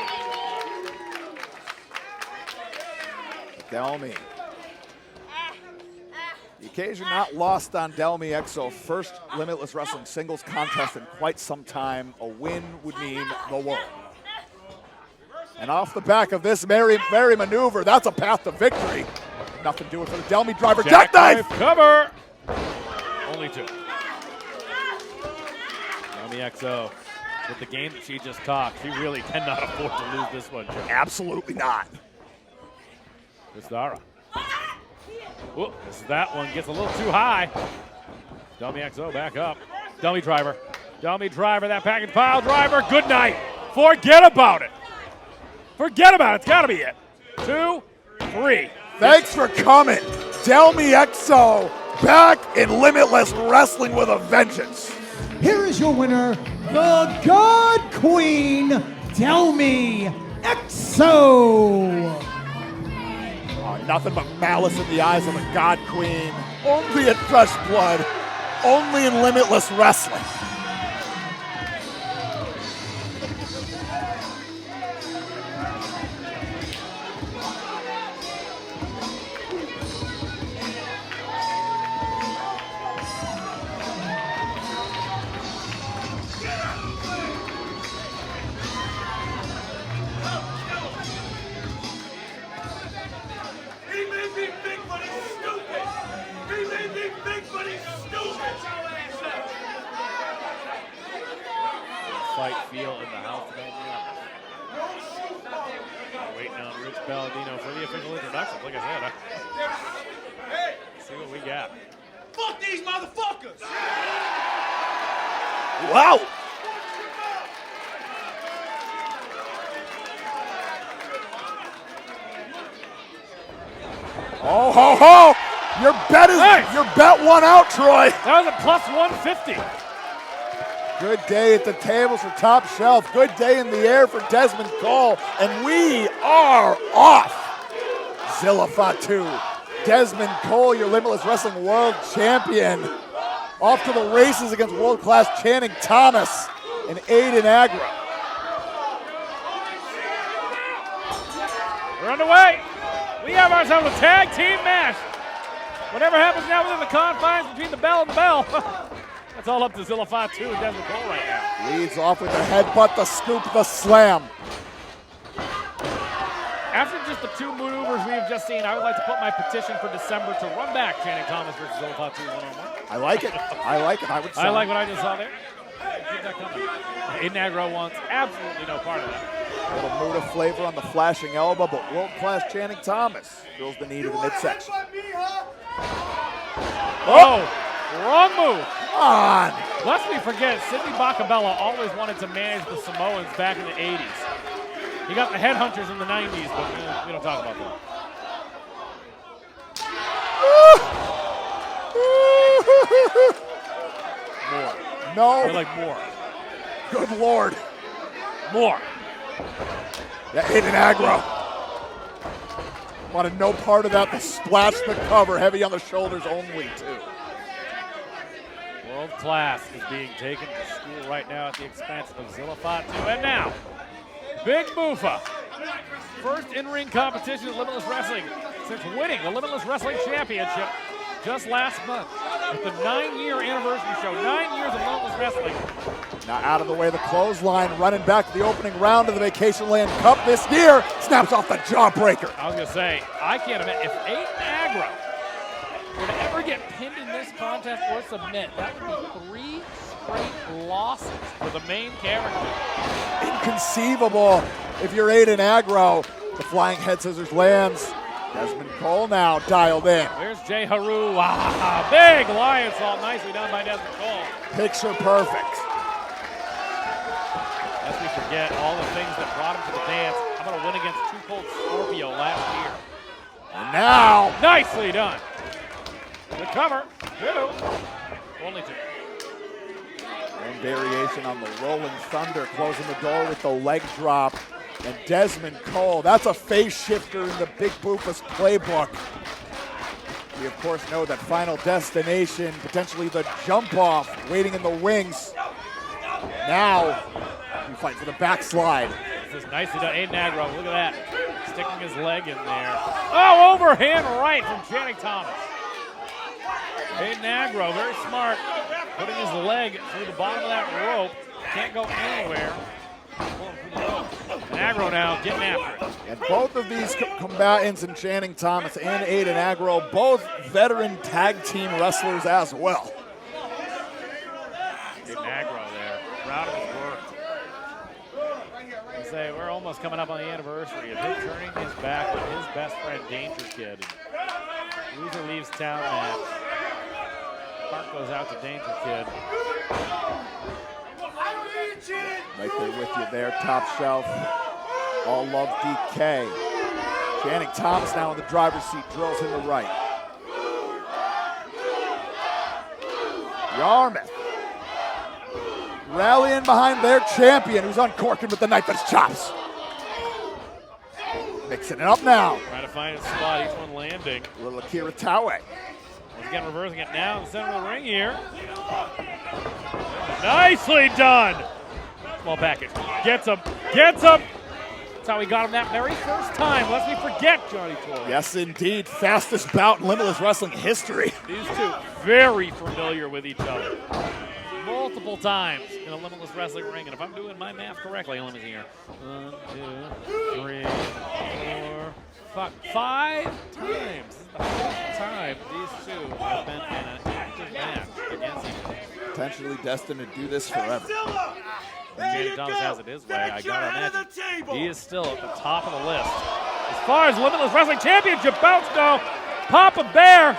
Delmi. The occasion not lost on Delmi Exo. First Limitless Wrestling singles contest in quite some time. A win would mean the world. And off the back of this merry maneuver, that's a path to victory. Nothing doing for the Delmi driver. Jackknife! Cover! Only 2. Delmi Exo, with the game that she just talked, she really cannot afford to lose this one, Joe. Absolutely not. Kristara. That one gets a little too high. Delmi Exo back up. Delmi driver. Delmi driver, that package pile driver. Good night. Forget about it. Forget about it. It's got to be it. 2, 3. Thanks for coming. Delmi Exo back in Limitless Wrestling with a vengeance. Here is your winner, the God Queen, Delmi Exo. Nothing but malice in the eyes of the God Queen. Only in Fresh Blood. Only in Limitless Wrestling. Fight feel in the house right now. Waiting on Rich Palladino for the official introduction. Like I said, let's see what we got. Fuck these motherfuckers! Wow! Oh, ho, ho! Your bet won out, Troy. That was a plus 150. Good day at the tables for Top Shelf. Good day in the air for Dezmond Cole. And we are off. Zilla Fatu. Dezmond Cole, your Limitless Wrestling World Champion. Off to the races against world-class Channing Thomas and Aiden Aggro. We're underway. We have ourselves a tag team match. Whatever happens now within the confines between the bell and the bell. That's all up to Zilla Fatu and Dezmond Cole right now. Leads off with the headbutt, the scoop, the slam. After just the 2 maneuvers we've just seen, I would like to put my petition for December to run back Channing Thomas versus Zilla Fatu one-on-one. I like it. I like it. I would say. I like what I just saw there. Keep that coming. Aiden Aggro wants absolutely no part of that. A little Muda flavor on the flashing elbow, but world-class Channing Thomas feels the need of the midsection. Oh, wrong move. Come on. Lest we forget, Sidney Bacabella always wanted to manage the Samoans back in the 80s. He got the headhunters in the 90s, but we don't talk about that. More. No. I like more. Good Lord. More. Yeah, Aiden Aggro. Wanted no part of that. The splash, the cover, heavy on the shoulders only, too. World class is being taken to school right now at the expense of Zilla Fatu. And now, Big Mufa First in-ring competition at Limitless Wrestling since winning the Limitless Wrestling Championship just last month at the 9-year anniversary show. 9 years of Limitless Wrestling. Now out of the way, the clothesline, running back to the opening round of the Vacation Land Cup this year. Snaps off the jawbreaker. I was going to say, I can't imagine if Aiden Aggro were to ever get pinned in this contest or submit, that would be 3 straight losses for the main character. Inconceivable if you're Aiden Aggro. The flying head scissors lands. Dezmond Cole now dialed in. There's Jay Haru. Wow, big lion salt. Nicely done by Dezmond Cole. Picture perfect. Lest we forget all the things that brought him to the dance. How about a win against Too Cold Scorpio last year? And now, nicely done. The cover, 2. Only 2. and variation on the Rolling Thunder, closing the door with the leg drop. And Dezmond Cole, that's a phase shifter in the Big Boofus playbook. We, of course, know that Final Destination, potentially the jump off, waiting in the wings. Now, we fight for the backslide. This is nicely done. Aiden Aggro, look at that. Sticking his leg in there. Oh, overhand right from Channing Thomas. Aiden Aggro, very smart, putting his leg through the bottom of that rope. Can't go anywhere. Pulling through the rope. And Aggro now getting after it. And both of these combatants in Channing Thomas and Aiden Aggro, both veteran tag team wrestlers as well. Aiden Aggro there, proud of his work. I say we're almost coming up on the anniversary of him turning his back on his best friend Danger Kid. Loser leaves town match. Park goes out to Danger Kid. Right there with you there, top shelf. All love DK. Channing Thomas now in the driver's seat, drills him the right. Yarmouth rallying behind their champion, who's uncorking with the knife in his chops. Mixing it up now. Trying to find his spot, each one landing. Little Akira Taue. Once again, reversing it now in the center of the ring here. Nicely done. Small package. Gets him. Gets him. That's how he got him that very first time. Lest we forget Johnny Torres. Yes, indeed. Fastest bout in Limitless Wrestling history. These two very familiar with each other. Multiple times in a Limitless Wrestling ring. And if I'm doing my math correctly, let me see here. 1, 2, 3, 4, 5 times. This is the 5th time these two have been in an active match against each other. Potentially destined to do this forever. Channing Thomas has it his way. I gotta imagine he is still at the top of the list. As far as Limitless Wrestling Championship bouts go, Papa Bear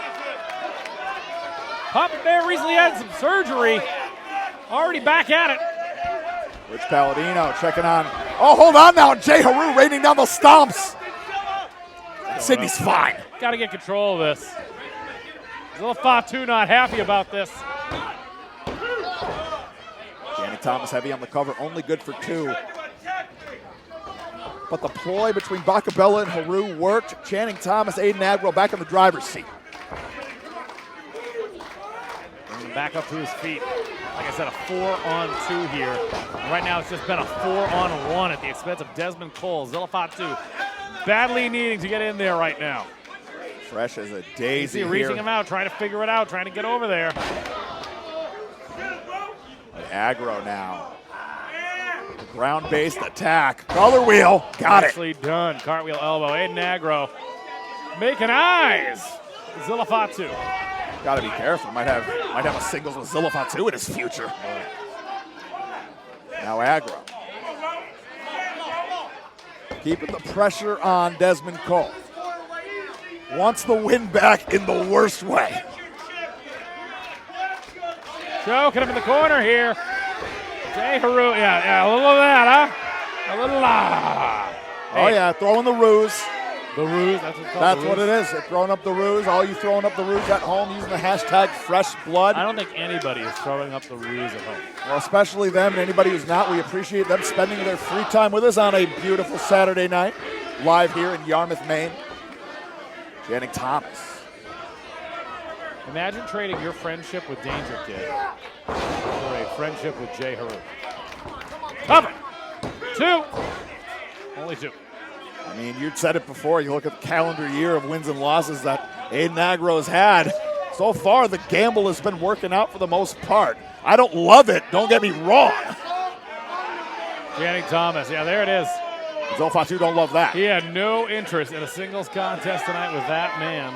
recently had some surgery. Already back at it. Rich Palladino checking on. Oh, hold on now. Jay Haru raining down the stomps. Sydney's fine. Gotta get control of this. Zilla Fatu not happy about this. Channing Thomas heavy on the cover, only good for 2. But the ploy between Bacabella and Haru worked. Channing Thomas, Aiden Aggro back in the driver's seat. Bringing him back up to his feet. Like I said, a 4-on-2 here. And right now it's just been a 4-on-1 at the expense of Dezmond Cole. Zilla Fatu badly needing to get in there right now. Fresh as a daisy here. Reaching him out, trying to figure it out, trying to get over there. Aggro now. Ground-based attack. Color wheel. Got it. Nicely done. Cartwheel elbow. Aiden Aggro making eyes. Zilla Fatu. Got to be careful. Might have a singles with Zilla Fatu in his future. Now Aggro. Keeping the pressure on Dezmond Cole. Wants the win back in the worst way. Choking him in the corner here. Jay Haru, yeah, a little of that, huh? A little, Oh, yeah, throwing the ruse. The ruse, that's what it's called. That's what it is. They're throwing up the ruse. All you throwing up the ruse at home using the hashtag FreshBlood. I don't think anybody is throwing up the ruse at home. Well, especially them and anybody who's not. We appreciate them spending their free time with us on a beautiful Saturday night, live here in Yarmouth, Maine. Channing Thomas. Imagine trading your friendship with Danger Kid for a friendship with Jay Haru. Cover. 2. Only 2. I mean, you said it before. You look at the calendar year of wins and losses that Aiden Aggro has had. So far, the gamble has been working out for the most part. I don't love it. Don't get me wrong. Channing Thomas. Yeah, there it is. Zilla Fatu don't love that. He had no interest in a singles contest tonight with that man.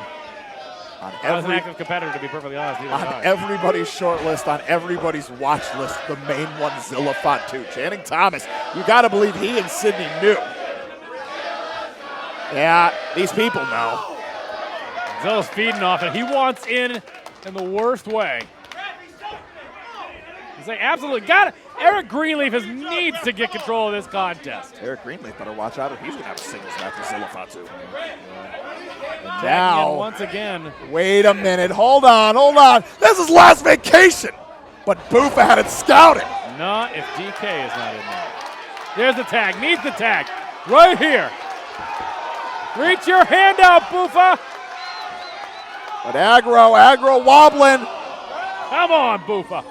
I was an active competitor, to be perfectly honest. On everybody's short list, on everybody's watch list, the main one, Zilla Fatu. Channing Thomas, you got to believe he and Sydney knew. Yeah, these people know. Zilla's feeding off it. He wants in the worst way. He's like, absolutely got it. Eric Greenleaf needs to get control of this contest. Eric Greenleaf better watch out, or he's going to have a singles match with Zilla Fatu. And now, once again. Wait a minute. Hold on. This is last vacation. But Buffa had it scouted. Not if DK is not in there. There's the tag. Needs the tag. Right here. Reach your hand out, Buffa. But Aggro wobbling. Come on, Buffa.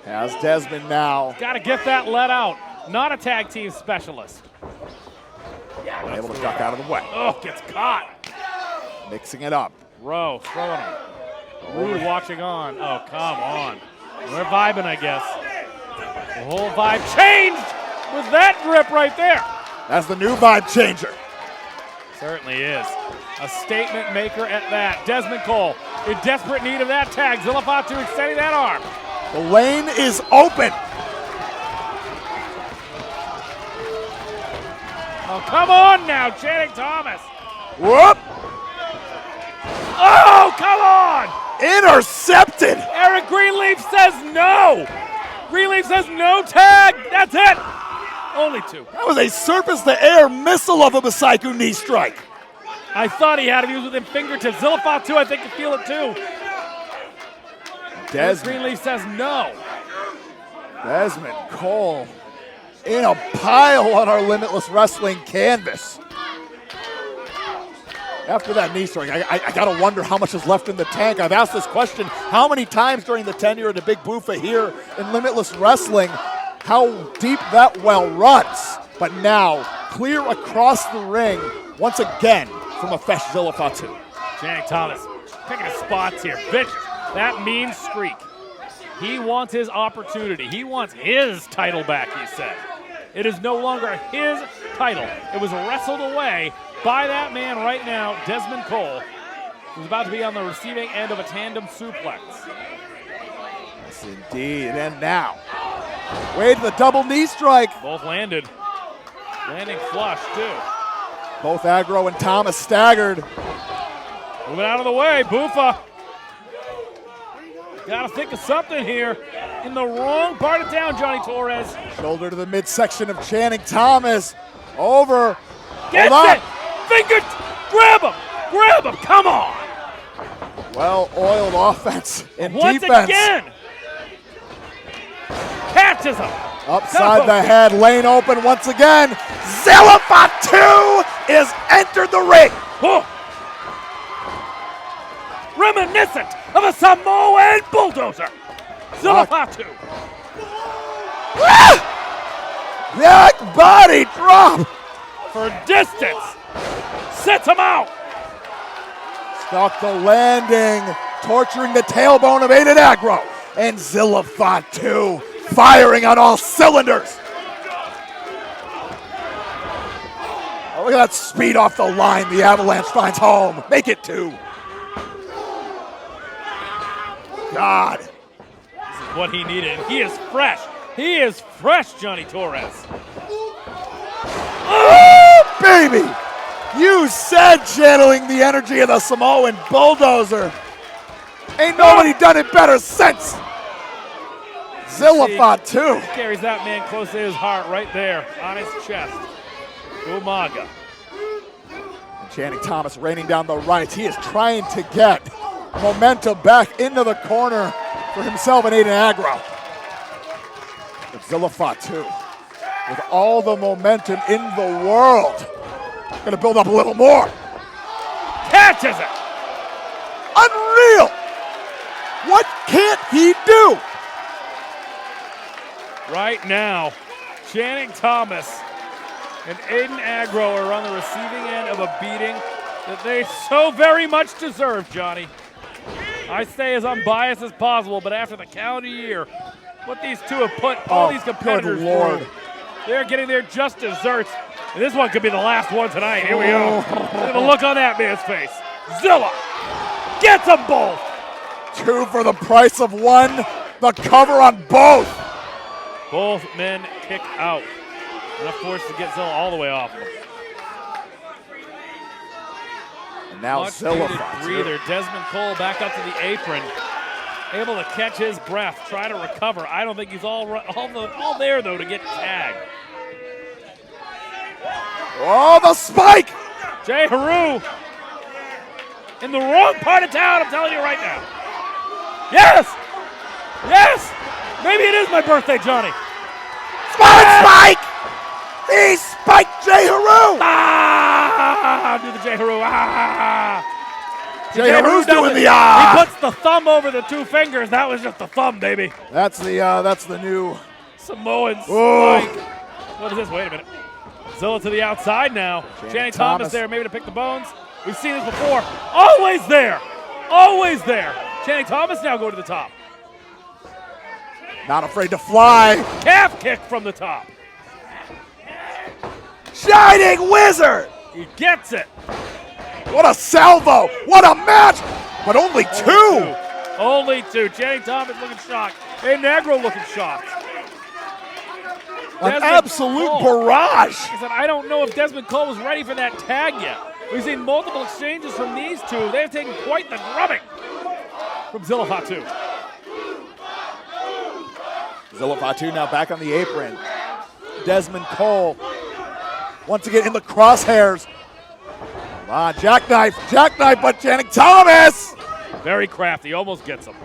Has Dezmond now. Got to get that let out. Not a tag team specialist. Able to duck out of the way. Oh, gets caught. Mixing it up. Rowe throwing him. Roor watching on. Oh, come on. We're vibing, I guess. The whole vibe changed with that grip right there. That's the new vibe changer. Certainly is. A statement maker at that. Dezmond Cole in desperate need of that tag. Zilla Fatu extending that arm. The lane is open. Oh, come on now, Channing Thomas. Whoop. Oh, come on. Intercepted. Eric Greenleaf says no. Greenleaf says no tag. That's it. Only two. That was a surface-to-air missile of a Masaiku knee strike. I thought he had it. He was within fingertips. Zilla Fatu, I think, can feel it too. Dezmond. Greenleaf says no. Dezmond Cole in a pile on our Limitless Wrestling canvas. After that knee strike, I got to wonder how much is left in the tank. I've asked this question how many times during the tenure of the Big Buffa here in Limitless Wrestling, how deep that well runs. But now, clear across the ring, once again, from a fresh Zilla Fatu. Channing Thomas picking his spots here. Vicious. That mean streak. He wants his opportunity. He wants his title back, he said. It is no longer his title. It was wrestled away by that man right now, Dezmond Cole, who's about to be on the receiving end of a tandem suplex. Yes, indeed. And now, wait, the double knee strike. Both landed. Landing flush, too. Both Aggro and Thomas staggered. Moving out of the way, Buffa. Got to think of something here. In the wrong part of town, Johnny Torres. Shoulder to the midsection of Channing Thomas. Over. Gets it. Finger. Grab him. Grab him. Come on. Well-oiled offense and Once defense. Again. Catches him. Upside the head. Lane open once again. Zilla Fatu is entered the ring. Oh. Reminiscent of a Samoan bulldozer. Zilla Fatu. Back body drop. For distance. Sets him out. Stuck the landing. Torturing the tailbone of Aiden Aggro. And Zilla Fatu firing on all cylinders. Oh, look at that speed off the line. The Avalanche finds home. Make it 2. God. This is what he needed. He is fresh. He is fresh, Johnny Torres. Oh, baby. You said channeling the energy of the Samoan bulldozer. Ain't nobody done it better since. Zilla Fatu. Carries that man close to his heart right there on his chest. Umaga. And Channing Thomas raining down the right. He is trying to get momentum back into the corner for himself and Aiden Aggro. But Zilla Fatu, with all the momentum in the world, gonna build up a little more. Catches it. Unreal. What can't he do? Right now, Channing Thomas And Aiden Aggro are on the receiving end of a beating that they so very much deserve, Johnny. I say as unbiased as possible, but after the calendar year, what these two have put all these competitors through, they're getting their just desserts. And this one could be the last one tonight. Here we go. Look at the look on that man's face. Zilla gets them both. 2 for the price of 1. The cover on both. Both men kick out. Enough force to get Zilla all the way off. And now Much Zilla needed breather. Dezmond Cole back up to the apron. Able to catch his breath, try to recover. I don't think he's all there, though, to get tagged. Oh, the spike! Jay Haru in the wrong part of town, I'm telling you right now. Yes! Yes! Maybe it is my birthday, Johnny. Spike! He spiked Jay Haru! Ah! Do the Jay Haru. Ah! Jay Haru's doing the He puts the thumb over the 2 fingers. That was just the thumb, baby. That's the new Samoan Whoa. spike. What is this? Wait a minute. Zilla to the outside now. Channing Thomas there, maybe to pick the bones. We've seen this before. Always there. Always there. Channing Thomas now go to the top. Not afraid to fly. Calf kick from the top. Shining Wizard! He gets it. What a salvo! What a match! But only 2! Only 2. Channing Thomas looking shocked. Aiden Aggro looking shocked. An Dezmond absolute Cole. barrage! I said, I don't know if Dezmond Cole was ready for that tag yet. We've seen multiple exchanges from these two. They've taken quite the drubbing from Zilla Fatu. Zilla Fatu now back on the apron. Dezmond Cole once again in the crosshairs. Come on, jackknife, but Channing Thomas! Very crafty, almost gets him.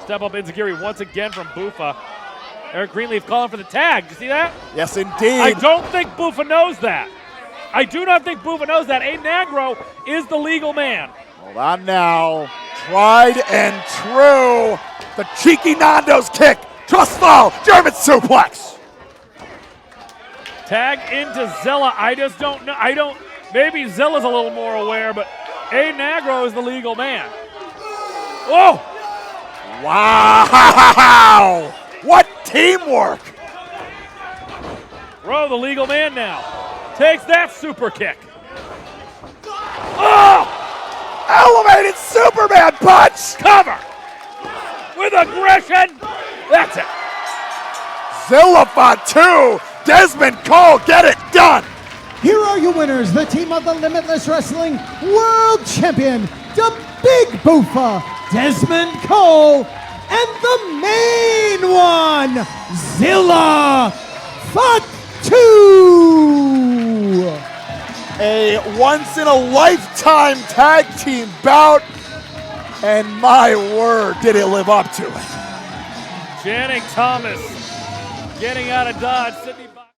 Step up Inzagiri once again from Bufa. Eric Greenleaf calling for the tag. You see that? Yes, indeed. I don't think Bufa knows that. I do not think Bufa knows that. Aiden Aggro is the legal man. Hold on now. Tried and true. The cheeky Nando's kick. Trust fall. German suplex. Tag into Zilla. I just don't know. Maybe Zilla's a little more aware, but Aiden Aggro is the legal man. Whoa! Wow! What teamwork! Rowe, the legal man now, takes that super kick. Oh! Elevated Superman punch! Cover! With aggression! That's it. Zilla Fatu! Dezmond Cole, get it done! Here are your winners, the team of the Limitless Wrestling World Champion, the Big Boofa, Dezmond Cole, and the main one, Zilla Fatu! A once-in-a-lifetime tag team bout, and my word, did it live up to it. Channing Thomas getting out of Dodge. Sydney